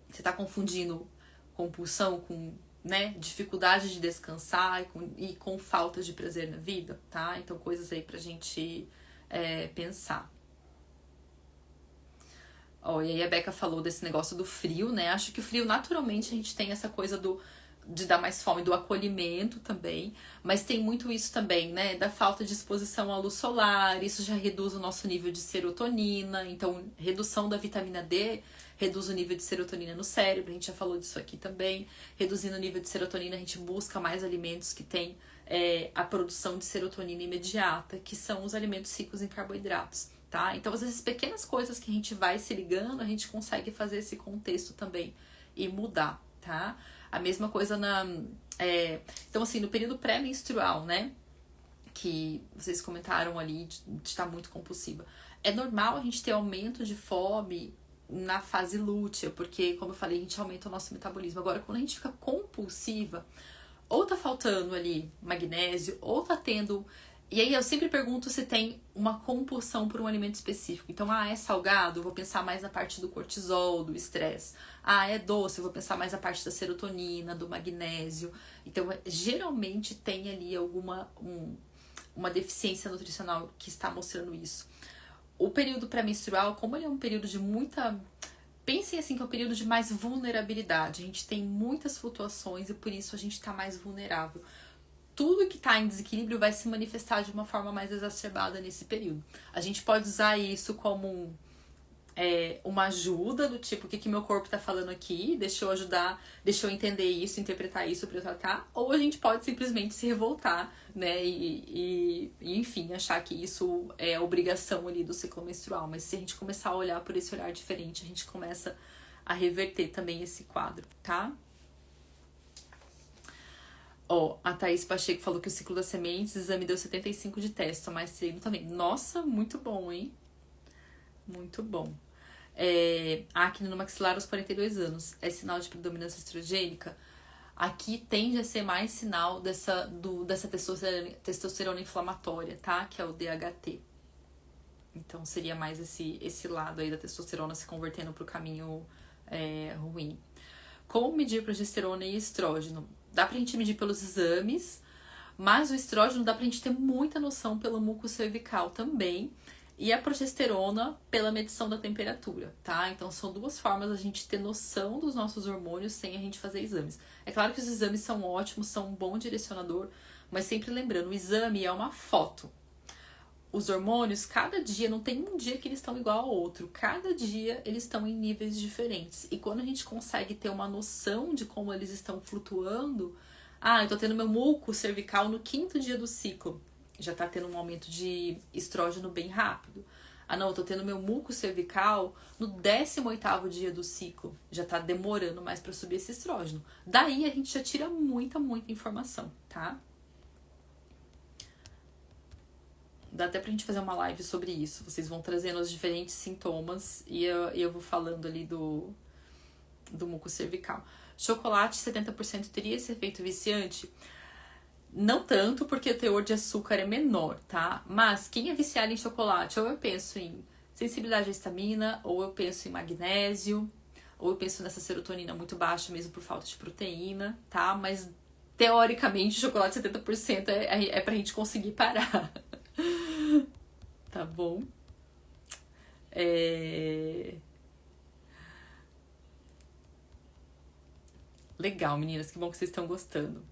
Speaker 1: você está confundindo compulsão com, né, dificuldade de descansar e com falta de prazer na vida, tá? Então, coisas aí pra gente pensar. E aí a Becca falou desse negócio do frio, né? Acho que o frio, naturalmente, a gente tem essa coisa de dar mais fome, do acolhimento também, mas tem muito isso também, né, da falta de exposição à luz solar, isso já reduz o nosso nível de serotonina, então redução da vitamina D reduz o nível de serotonina no cérebro, a gente já falou disso aqui também, reduzindo o nível de serotonina a gente busca mais alimentos que têm a produção de serotonina imediata, que são os alimentos ricos em carboidratos, tá? Então, às vezes, pequenas coisas que a gente vai se ligando, a gente consegue fazer esse contexto também e mudar, tá? A mesma coisa então, assim, no período pré-menstrual, né? Que vocês comentaram ali de estar muito compulsiva. É normal a gente ter aumento de fome na fase lútea, porque, como eu falei, a gente aumenta o nosso metabolismo. Agora, quando a gente fica compulsiva, ou tá faltando ali magnésio, ou tá tendo... E aí eu sempre pergunto se tem uma compulsão por um alimento específico. Então, é salgado, eu vou pensar mais na parte do cortisol, do estresse. É doce, eu vou pensar mais na parte da serotonina, do magnésio. Então, geralmente tem ali uma deficiência nutricional que está mostrando isso. O período pré-menstrual, como ele é um período de muita... Pensem assim que é um período de mais vulnerabilidade. A gente tem muitas flutuações e por isso a gente está mais vulnerável. Tudo que está em desequilíbrio vai se manifestar de uma forma mais exacerbada nesse período. A gente pode usar isso como uma ajuda, do tipo, o que meu corpo está falando aqui, deixa eu ajudar, deixa eu entender isso, interpretar isso para eu tratar, ou a gente pode simplesmente se revoltar, né, e enfim, achar que isso é obrigação ali do ciclo menstrual. Mas se a gente começar a olhar por esse olhar diferente, a gente começa a reverter também esse quadro, tá? A Thaís Pacheco falou que o ciclo das sementes, o exame deu 75 de teste, mais treino também. Nossa, muito bom, hein? Muito bom. Acne no maxilar aos 42 anos. É sinal de predominância estrogênica? Aqui tende a ser mais sinal dessa testosterona inflamatória, tá? Que é o DHT. Então seria mais esse lado aí da testosterona se convertendo pro caminho ruim. Como medir progesterona e estrógeno? Dá pra gente medir pelos exames, mas o estrógeno dá pra gente ter muita noção pelo muco cervical também. E a progesterona pela medição da temperatura, tá? Então são duas formas da gente ter noção dos nossos hormônios sem a gente fazer exames. É claro que os exames são ótimos, são um bom direcionador, mas sempre lembrando, o exame é uma foto. Os hormônios, cada dia, não tem um dia que eles estão igual ao outro. Cada dia eles estão em níveis diferentes. E quando a gente consegue ter uma noção de como eles estão flutuando... eu tô tendo meu muco cervical no 5º dia do ciclo. Já tá tendo um aumento de estrógeno bem rápido. Eu tô tendo meu muco cervical no 18º dia do ciclo. Já tá demorando mais pra subir esse estrógeno. Daí a gente já tira muita informação, tá? Dá até pra gente fazer uma live sobre isso. Vocês vão trazendo os diferentes sintomas e eu vou falando ali do muco cervical. Chocolate 70% teria esse efeito viciante? Não tanto, porque o teor de açúcar é menor, tá? Mas quem é viciado em chocolate, ou eu penso em sensibilidade à histamina, ou eu penso em magnésio, ou eu penso nessa serotonina muito baixa mesmo por falta de proteína, tá? Mas teoricamente o chocolate 70% é pra gente conseguir parar. Tá bom? Legal, meninas, que bom que vocês estão gostando.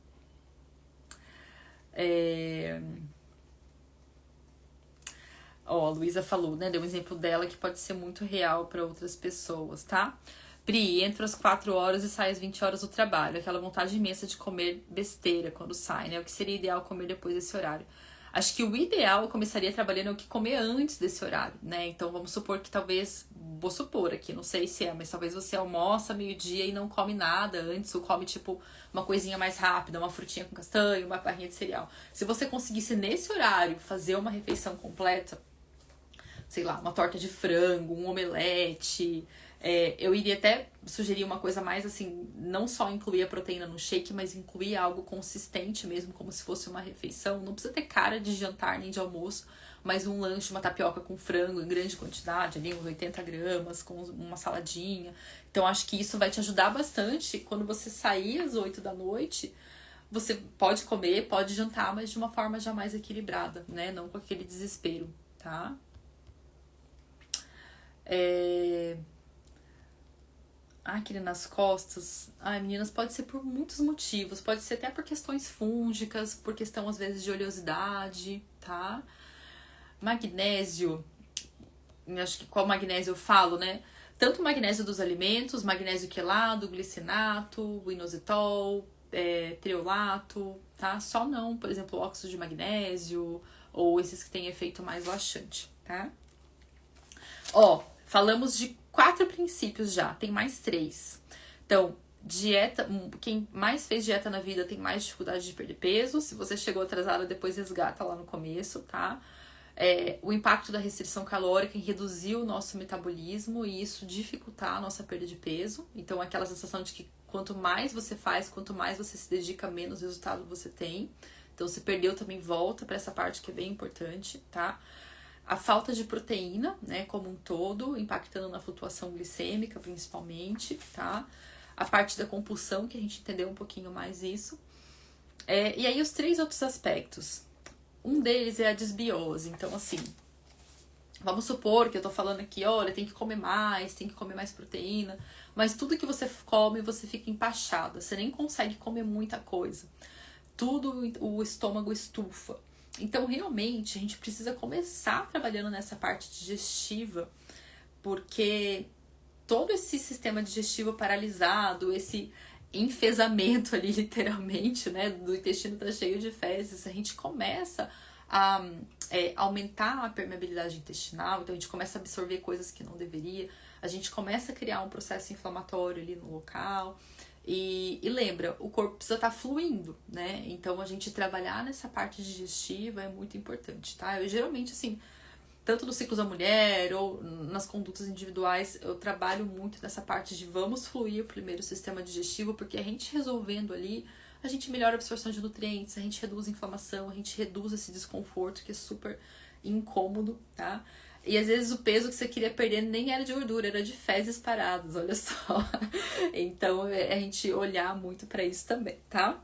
Speaker 1: A Luísa falou, né? Deu um exemplo dela que pode ser muito real para outras pessoas, tá? Pri, entro às 4 horas e saio às 20 horas do trabalho. Aquela vontade imensa de comer besteira quando sai, né? O que seria ideal comer depois desse horário? Acho que o ideal eu começaria trabalhando o que comer antes desse horário, né? Então vamos supor que vou supor aqui, não sei se mas talvez você almoça meio-dia e não come nada antes, ou come tipo uma coisinha mais rápida, uma frutinha com castanho, uma barrinha de cereal. Se você conseguisse nesse horário fazer uma refeição completa, sei lá, uma torta de frango, um omelete, eu iria até sugerir uma coisa mais assim, não só incluir a proteína no shake, mas incluir algo consistente mesmo, como se fosse uma refeição. Não precisa ter cara de jantar nem de almoço, mas um lanche, uma tapioca com frango em grande quantidade, ali uns 80 gramas, com uma saladinha. Então acho que isso vai te ajudar bastante quando você sair às 8 da noite. Você pode comer, pode jantar, mas de uma forma já mais equilibrada, né? Não com aquele desespero, tá? acne nas costas, ai meninas, pode ser por muitos motivos, pode ser até por questões fúngicas, por questão às vezes de oleosidade, tá? Magnésio, acho que qual magnésio eu falo, né? Tanto o magnésio dos alimentos, magnésio quelado, glicinato, inositol, treolato, tá? Só não, por exemplo, óxido de magnésio ou esses que têm efeito mais laxante, tá? Ó, falamos de 4 princípios já, tem mais 3. Então, dieta, quem mais fez dieta na vida tem mais dificuldade de perder peso. Se você chegou atrasada, depois resgata lá no começo, tá? O impacto da restrição calórica em reduzir o nosso metabolismo e isso dificultar a nossa perda de peso. Então, aquela sensação de que quanto mais você faz, quanto mais você se dedica, menos resultado você tem. Então, se perdeu, também volta para essa parte que é bem importante, tá? A falta de proteína, né, como um todo, impactando na flutuação glicêmica, principalmente, tá? A parte da compulsão, que a gente entendeu um pouquinho mais isso. E aí, os 3 outros aspectos. Um deles é a desbiose. Então, assim, vamos supor que eu tô falando aqui, olha, tem que comer mais proteína, mas tudo que você come, você fica empachada, você nem consegue comer muita coisa. Tudo o estômago estufa. Então, realmente, a gente precisa começar trabalhando nessa parte digestiva, porque todo esse sistema digestivo paralisado, esse enfesamento ali, literalmente, né, do intestino tá cheio de fezes, a gente começa a aumentar a permeabilidade intestinal, então a gente começa a absorver coisas que não deveria, a gente começa a criar um processo inflamatório ali no local. E lembra, o corpo precisa estar fluindo, né? Então, a gente trabalhar nessa parte digestiva é muito importante, tá? Eu geralmente, assim, tanto no ciclo da mulher ou nas condutas individuais, eu trabalho muito nessa parte de vamos fluir primeiro o sistema digestivo, porque a gente resolvendo ali, a gente melhora a absorção de nutrientes, a gente reduz a inflamação, a gente reduz esse desconforto que é super incômodo, tá? E às vezes o peso que você queria perder nem era de gordura, era de fezes paradas, olha só. Então, a gente olhar muito pra isso também, tá?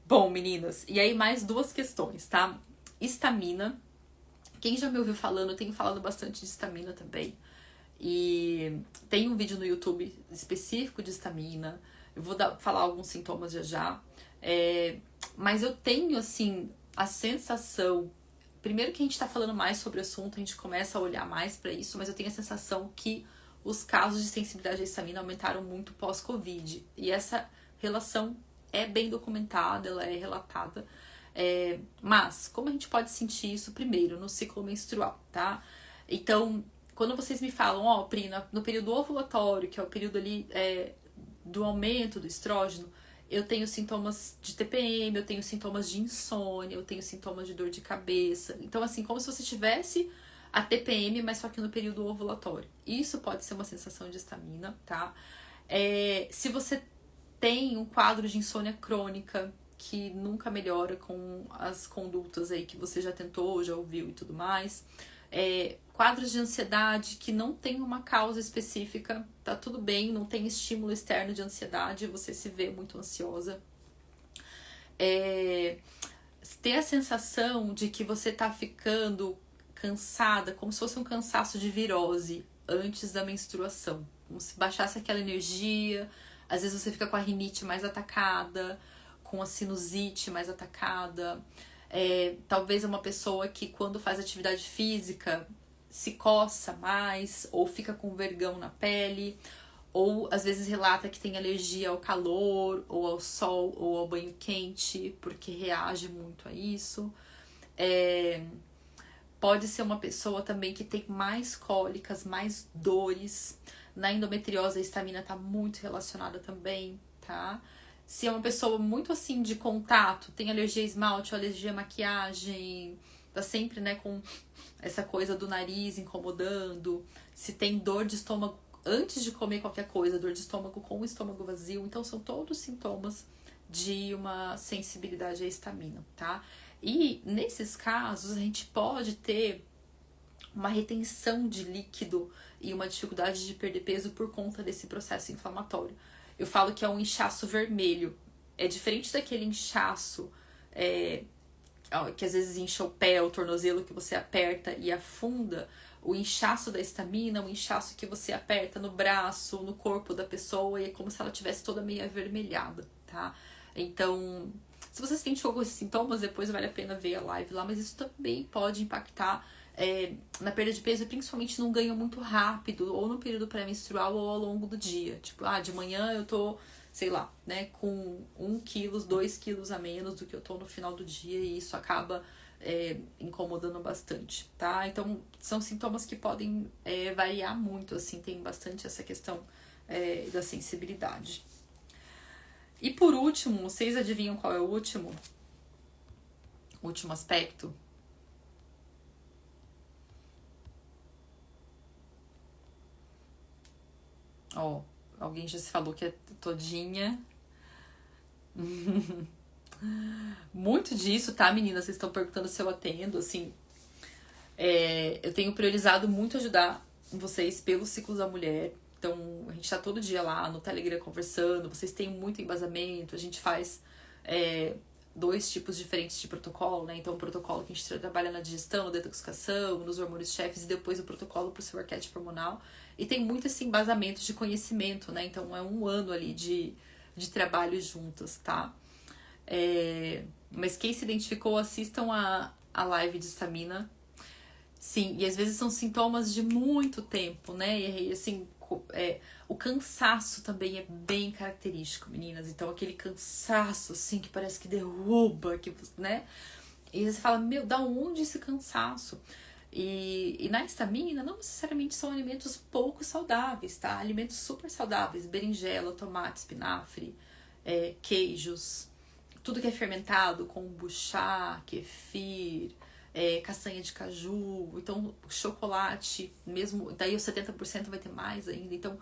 Speaker 1: Bom, meninas, e aí mais 2 questões, tá? Estamina. Quem já me ouviu falando, eu tenho falado bastante de estamina também. E tem um vídeo no YouTube específico de estamina. Eu vou falar alguns sintomas já. Mas eu tenho, assim, a sensação... Primeiro que a gente tá falando mais sobre o assunto, a gente começa a olhar mais pra isso, mas eu tenho a sensação que os casos de sensibilidade à histamina aumentaram muito pós-Covid. E essa relação é bem documentada, ela é relatada. Mas, como a gente pode sentir isso primeiro no ciclo menstrual, tá? Então, quando vocês me falam, Pri, no período ovulatório, que é o período ali do aumento do estrógeno, eu tenho sintomas de TPM, eu tenho sintomas de insônia, eu tenho sintomas de dor de cabeça. Então, assim, como se você tivesse a TPM, mas só que no período ovulatório. Isso pode ser uma sensação de estamina, tá? Se você tem um quadro de insônia crônica, que nunca melhora com as condutas aí que você já tentou, já ouviu e tudo mais. Quadros de ansiedade que não tem uma causa específica, tá tudo bem, não tem estímulo externo de ansiedade, você se vê muito ansiosa. Ter a sensação de que você tá ficando cansada, como se fosse um cansaço de virose antes da menstruação. Como se baixasse aquela energia, às vezes você fica com a rinite mais atacada, com a sinusite mais atacada. Talvez uma pessoa que quando faz atividade física se coça mais, ou fica com vergão na pele, ou às vezes relata que tem alergia ao calor, ou ao sol, ou ao banho quente, porque reage muito a isso. Pode ser uma pessoa também que tem mais cólicas, mais dores. Na endometriose a estamina está muito relacionada também, tá? Se é uma pessoa muito assim de contato, tem alergia a esmalte, alergia a maquiagem, tá sempre, né, com essa coisa do nariz incomodando. Se tem dor de estômago antes de comer qualquer coisa, dor de estômago com o estômago vazio. Então, são todos sintomas de uma sensibilidade à estamina, tá? E, nesses casos, a gente pode ter uma retenção de líquido e uma dificuldade de perder peso por conta desse processo inflamatório. Eu falo que é um inchaço vermelho. É diferente daquele inchaço que às vezes incha o pé, o tornozelo, que você aperta e afunda. o inchaço da estamina, o inchaço que você aperta no braço, no corpo da pessoa, e é como se ela tivesse toda meio avermelhada, tá? Então, se você sente algum desses sintomas, depois vale a pena ver a live lá, mas isso também pode impactar na perda de peso, principalmente num ganho muito rápido, ou no período pré-menstrual, ou ao longo do dia. Tipo, de manhã eu tô, sei lá, né, com 1 quilo, 2 quilos a menos do que eu tô no final do dia, e isso acaba incomodando bastante, tá? Então, são sintomas que podem variar muito, assim, tem bastante essa questão da sensibilidade. E por último, vocês adivinham qual é o último? Último aspecto? Ó, alguém já se falou que é todinha. Muito disso, tá, meninas? Vocês estão perguntando se eu atendo, assim. Eu tenho priorizado muito ajudar vocês pelo ciclo da mulher. Então, a gente tá todo dia lá no Telegram conversando, vocês têm muito embasamento, a gente faz 2 tipos diferentes de protocolo, né? Então, o protocolo que a gente trabalha na digestão, na detoxificação, nos hormônios chefes, e depois o protocolo pro seu arquétipo hormonal. E tem muito esse embasamento de conhecimento, né? Então, é 1 ano ali de trabalho juntas, tá? Mas quem se identificou, assistam a live de estamina. Sim, e às vezes são sintomas de muito tempo, né? E assim, o cansaço também é bem característico, meninas. Então, aquele cansaço, assim, que parece que derruba, que, né? E você fala, meu, da onde esse cansaço? E na estamina, não necessariamente são alimentos pouco saudáveis, tá? Alimentos super saudáveis, berinjela, tomate, espinafre, queijos, tudo que é fermentado, kombucha, kefir, castanha de caju, então chocolate, mesmo, daí os 70% vai ter mais ainda, então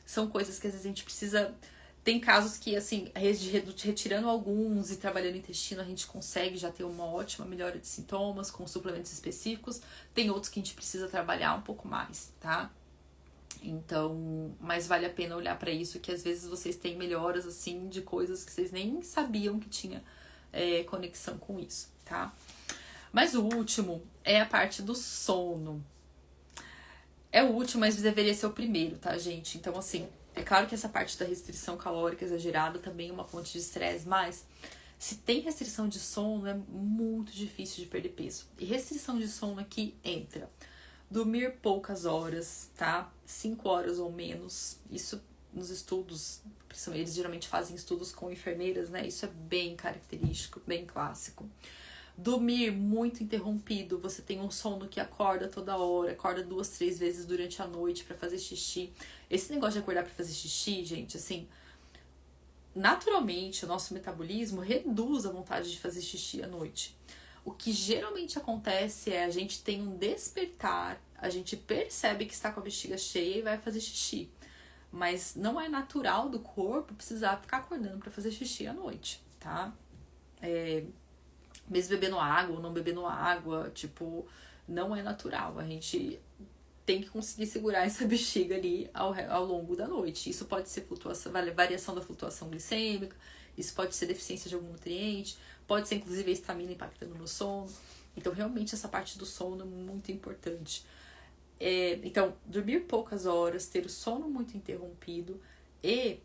Speaker 1: são coisas que às vezes a gente precisa. Tem casos que, assim, retirando alguns e trabalhando o intestino, a gente consegue já ter uma ótima melhora de sintomas com suplementos específicos. Tem outros que a gente precisa trabalhar um pouco mais, tá? Então, mas vale a pena olhar pra isso, que às vezes vocês têm melhoras, assim, de coisas que vocês nem sabiam que tinha conexão com isso, tá? Mas o último é a parte do sono. É o último, mas deveria ser o primeiro, tá, gente? Então, assim, é claro que essa parte da restrição calórica exagerada também é uma fonte de estresse, mas se tem restrição de sono, é muito difícil de perder peso. E restrição de sono aqui entra dormir poucas horas, tá? 5 horas ou menos. Isso nos estudos, eles geralmente fazem estudos com enfermeiras, né? Isso é bem característico, bem clássico. Dormir muito interrompido, você tem um sono que acorda toda hora, acorda 2, 3 vezes durante a noite pra fazer xixi. Esse negócio de acordar pra fazer xixi, gente, assim, naturalmente o nosso metabolismo reduz a vontade de fazer xixi à noite. O que geralmente acontece é a gente tem um despertar, a gente percebe que está com a bexiga cheia e vai fazer xixi. Mas não é natural do corpo precisar ficar acordando pra fazer xixi à noite, tá? Mesmo bebendo água ou não bebendo água, tipo, não é natural. A gente tem que conseguir segurar essa bexiga ali ao longo da noite. Isso pode ser variação da flutuação glicêmica, isso pode ser deficiência de algum nutriente, pode ser inclusive a estamina impactando no sono. Então, realmente, essa parte do sono é muito importante. Então, dormir poucas horas, ter o sono muito interrompido e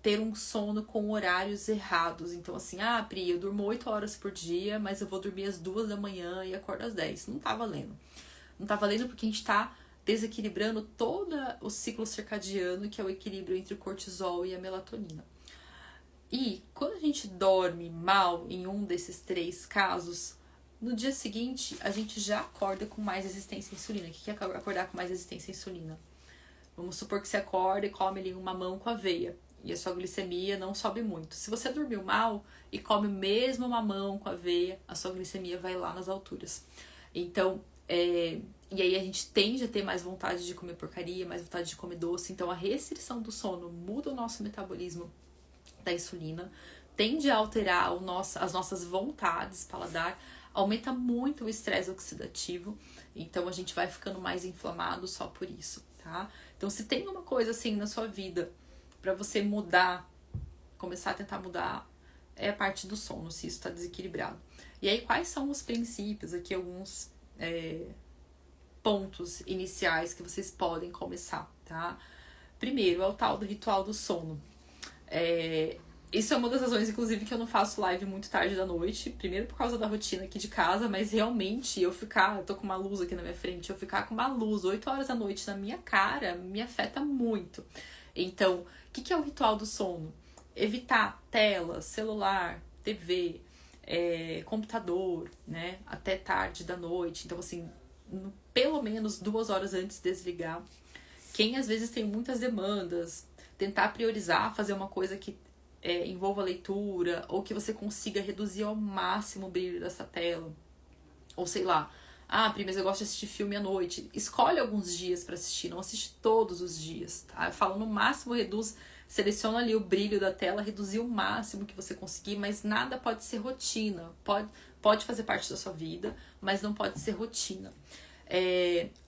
Speaker 1: ter um sono com horários errados. Então, assim, Pri, eu durmo 8 horas por dia, mas eu vou dormir às 2 da manhã e acordo às 10. Não tá valendo. Não tá valendo porque a gente tá desequilibrando todo o ciclo circadiano, que é o equilíbrio entre o cortisol e a melatonina. E quando a gente dorme mal em um desses 3 casos, no dia seguinte a gente já acorda com mais resistência à insulina. O que é acordar com mais resistência à insulina? Vamos supor que você acorda e come ali um mamão com aveia e a sua glicemia não sobe muito. Se você dormiu mal e come o mesmo mamão com aveia, a sua glicemia vai lá nas alturas. Então, e aí a gente tende a ter mais vontade de comer porcaria, mais vontade de comer doce. Então, a restrição do sono muda o nosso metabolismo da insulina, tende a alterar as nossas vontades, paladar, aumenta muito o estresse oxidativo. Então, a gente vai ficando mais inflamado só por isso, tá? Então, se tem uma coisa assim na sua vida pra você mudar, começar a tentar mudar, é a parte do sono, se isso tá desequilibrado. E aí, quais são os princípios? Aqui alguns pontos iniciais que vocês podem começar, tá? Primeiro, é o tal do ritual do sono. Isso é uma das razões, inclusive, que eu não faço live muito tarde da noite. Primeiro por causa da rotina aqui de casa, mas realmente eu tô com uma luz aqui na minha frente, eu ficar com uma luz 8 horas da noite na minha cara me afeta muito. Então, o que é o ritual do sono? Evitar tela, celular, TV, computador, né? Até tarde da noite. Então, assim, pelo menos 2 horas antes de desligar. Quem às vezes tem muitas demandas, tentar priorizar, fazer uma coisa que envolva leitura, ou que você consiga reduzir ao máximo o brilho dessa tela. Ou sei lá, mas eu gosto de assistir filme à noite. Escolhe alguns dias para assistir, não assiste todos os dias, tá? Eu falo no máximo, seleciona ali o brilho da tela, reduzir o máximo que você conseguir, mas nada pode ser rotina. Pode fazer parte da sua vida, mas não pode ser rotina.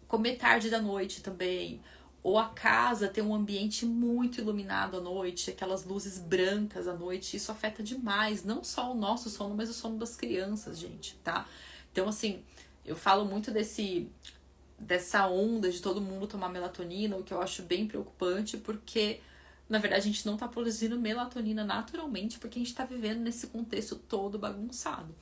Speaker 1: Comer tarde da noite também, ou a casa ter um ambiente muito iluminado à noite, aquelas luzes brancas à noite, isso afeta demais, não só o nosso sono, mas o sono das crianças, gente, tá? Então, assim, eu falo muito dessa onda de todo mundo tomar melatonina, o que eu acho bem preocupante, porque, na verdade, a gente não tá produzindo melatonina naturalmente, porque a gente tá vivendo nesse contexto todo bagunçado.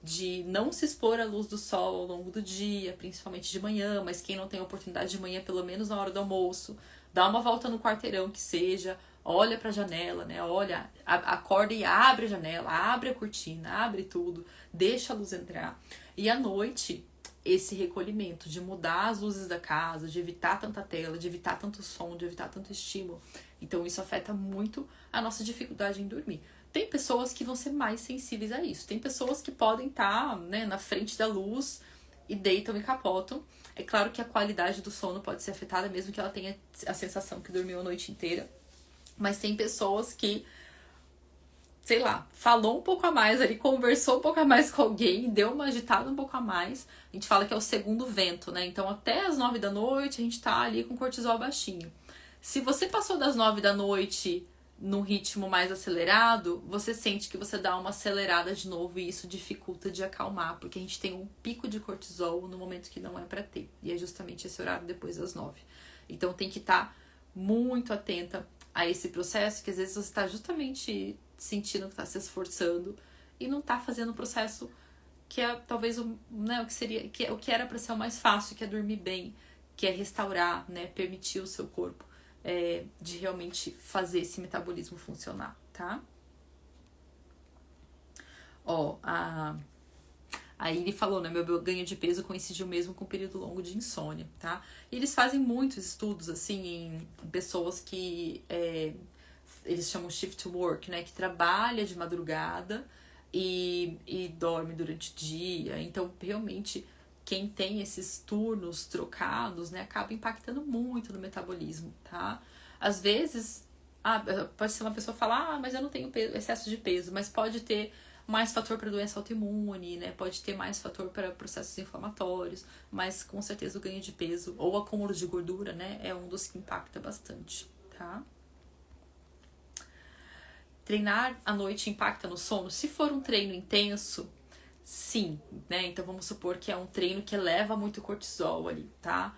Speaker 1: De não se expor à luz do sol ao longo do dia, principalmente de manhã, mas quem não tem oportunidade de manhã, pelo menos na hora do almoço, dá uma volta no quarteirão que seja, olha pra janela, né? Olha, acorda e abre a janela, abre a cortina, abre tudo, deixa a luz entrar. E à noite, esse recolhimento de mudar as luzes da casa, de evitar tanta tela, de evitar tanto som, de evitar tanto estímulo. Então isso afeta muito a nossa dificuldade em dormir. Tem pessoas que vão ser mais sensíveis a isso. Tem pessoas que podem estar, né, na frente da luz e deitam e capotam. É claro que a qualidade do sono pode ser afetada, mesmo que ela tenha a sensação que dormiu a noite inteira. Mas tem pessoas que, sei lá, falou um pouco a mais ali, conversou um pouco a mais com alguém, deu uma agitada um pouco a mais. A gente fala que é o segundo vento, né? Então até as 9 da noite a gente tá ali com cortisol baixinho. Se você passou das 9 da noite num ritmo mais acelerado, você sente que você dá uma acelerada de novo e isso dificulta de acalmar, porque a gente tem um pico de cortisol no momento que não é pra ter. E é justamente esse horário depois das 9. Então tem que estar muito atenta a esse processo, que às vezes você está justamente sentindo que está se esforçando e não está fazendo o processo que é talvez o que seria, que é o que era para ser o mais fácil, que é dormir bem, que é restaurar, né, permitir o seu corpo de realmente fazer esse metabolismo funcionar, tá? Ó, aí ele falou, né, meu ganho de peso coincidiu mesmo com um período longo de insônia, tá? E eles fazem muitos estudos, assim, em pessoas que eles chamam shift work, né, que trabalha de madrugada e dorme durante o dia. Então, realmente, quem tem esses turnos trocados, né, acaba impactando muito no metabolismo, tá? Às vezes, pode ser uma pessoa falar, mas eu não tenho excesso de peso, mas pode ter mais fator para doença autoimune, né? Pode ter mais fator para processos inflamatórios, mas com certeza o ganho de peso ou acúmulo de gordura, né, é um dos que impacta bastante, tá? Treinar à noite impacta no sono? Se for um treino intenso, sim, né? Então vamos supor que é um treino que eleva muito cortisol ali, tá?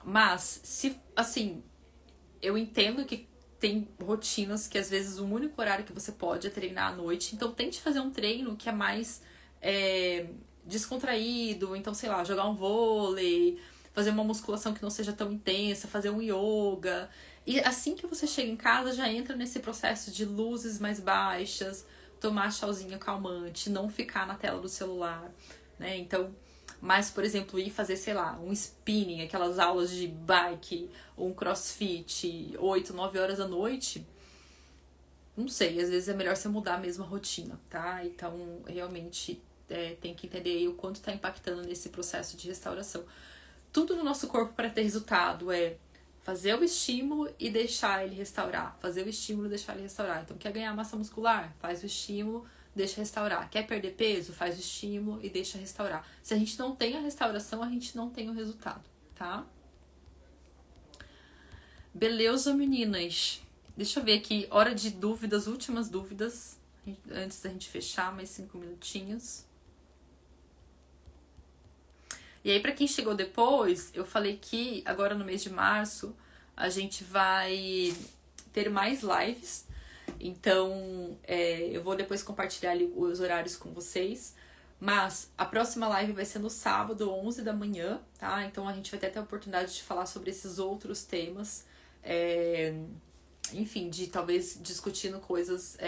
Speaker 1: Mas, se, assim, eu entendo que tem rotinas que às vezes o único horário que você pode é treinar à noite, então tente fazer um treino que é mais descontraído, então sei lá, jogar um vôlei, fazer uma musculação que não seja tão intensa, fazer um yoga. E assim que você chega em casa, já entra nesse processo de luzes mais baixas, tomar chauzinho calmante, não ficar na tela do celular, né? Então, mas, por exemplo, ir fazer, sei lá, um spinning, aquelas aulas de bike, ou um crossfit, 8, 9 horas da noite, não sei, às vezes é melhor você mudar mesmo a rotina, tá? Então, realmente, tem que entender aí o quanto tá impactando nesse processo de restauração. Tudo no nosso corpo para ter resultado é fazer o estímulo e deixar ele restaurar. Fazer o estímulo e deixar ele restaurar. Então, quer ganhar massa muscular? Faz o estímulo, deixa restaurar. Quer perder peso? Faz o estímulo e deixa restaurar. Se a gente não tem a restauração, a gente não tem o resultado, tá? Beleza, meninas? Deixa eu ver aqui. Hora de dúvidas, últimas dúvidas. Antes da gente fechar, mais 5 minutinhos. E aí, pra quem chegou depois, eu falei que agora no mês de março a gente vai ter mais lives. Então, eu vou depois compartilhar ali os horários com vocês. Mas a próxima live vai ser no sábado, 11 da manhã, tá? Então a gente vai ter a oportunidade de falar sobre esses outros temas. Enfim, de talvez discutindo coisas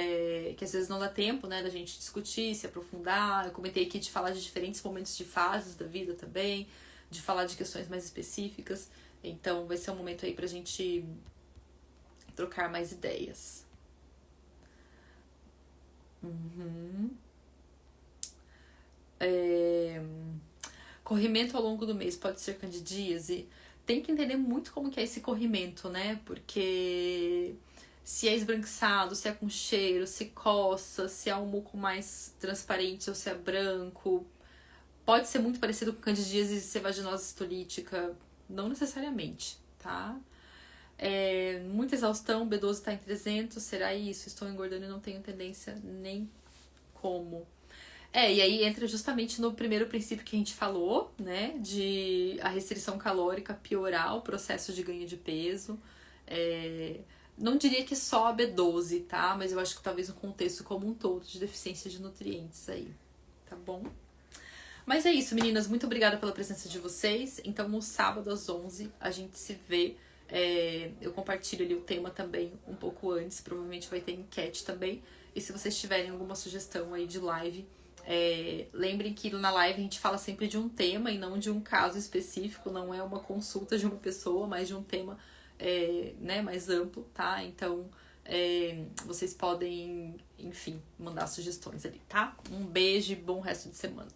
Speaker 1: que às vezes não dá tempo, né, da gente discutir, se aprofundar. Eu comentei aqui de falar de diferentes momentos de fases da vida também, de falar de questões mais específicas. Então vai ser um momento aí pra gente trocar mais ideias. Corrimento ao longo do mês pode ser candidíase. Tem que entender muito como que é esse corrimento, né? Porque se é esbranquiçado, se é com cheiro, se coça, se é um muco mais transparente ou se é branco. Pode ser muito parecido com candidíase e ser vaginose citolítica. Não necessariamente, tá? Muita exaustão, B12 tá em 300, será isso? Estou engordando e não tenho tendência nem como. E aí entra justamente no primeiro princípio que a gente falou, né? De a restrição calórica piorar o processo de ganho de peso. Não diria que só a B12, tá? Mas eu acho que talvez um contexto como um todo de deficiência de nutrientes aí, tá bom? Mas é isso, meninas. Muito obrigada pela presença de vocês. Então, no sábado às 11 a gente se vê. Eu compartilho ali o tema também um pouco antes. Provavelmente vai ter enquete também. E se vocês tiverem alguma sugestão aí de live, lembrem que na live a gente fala sempre de um tema e não de um caso específico. Não é uma consulta de uma pessoa, mas de um tema né, mais amplo, tá? Então, vocês podem, enfim, mandar sugestões ali, tá? Um beijo e bom resto de semana.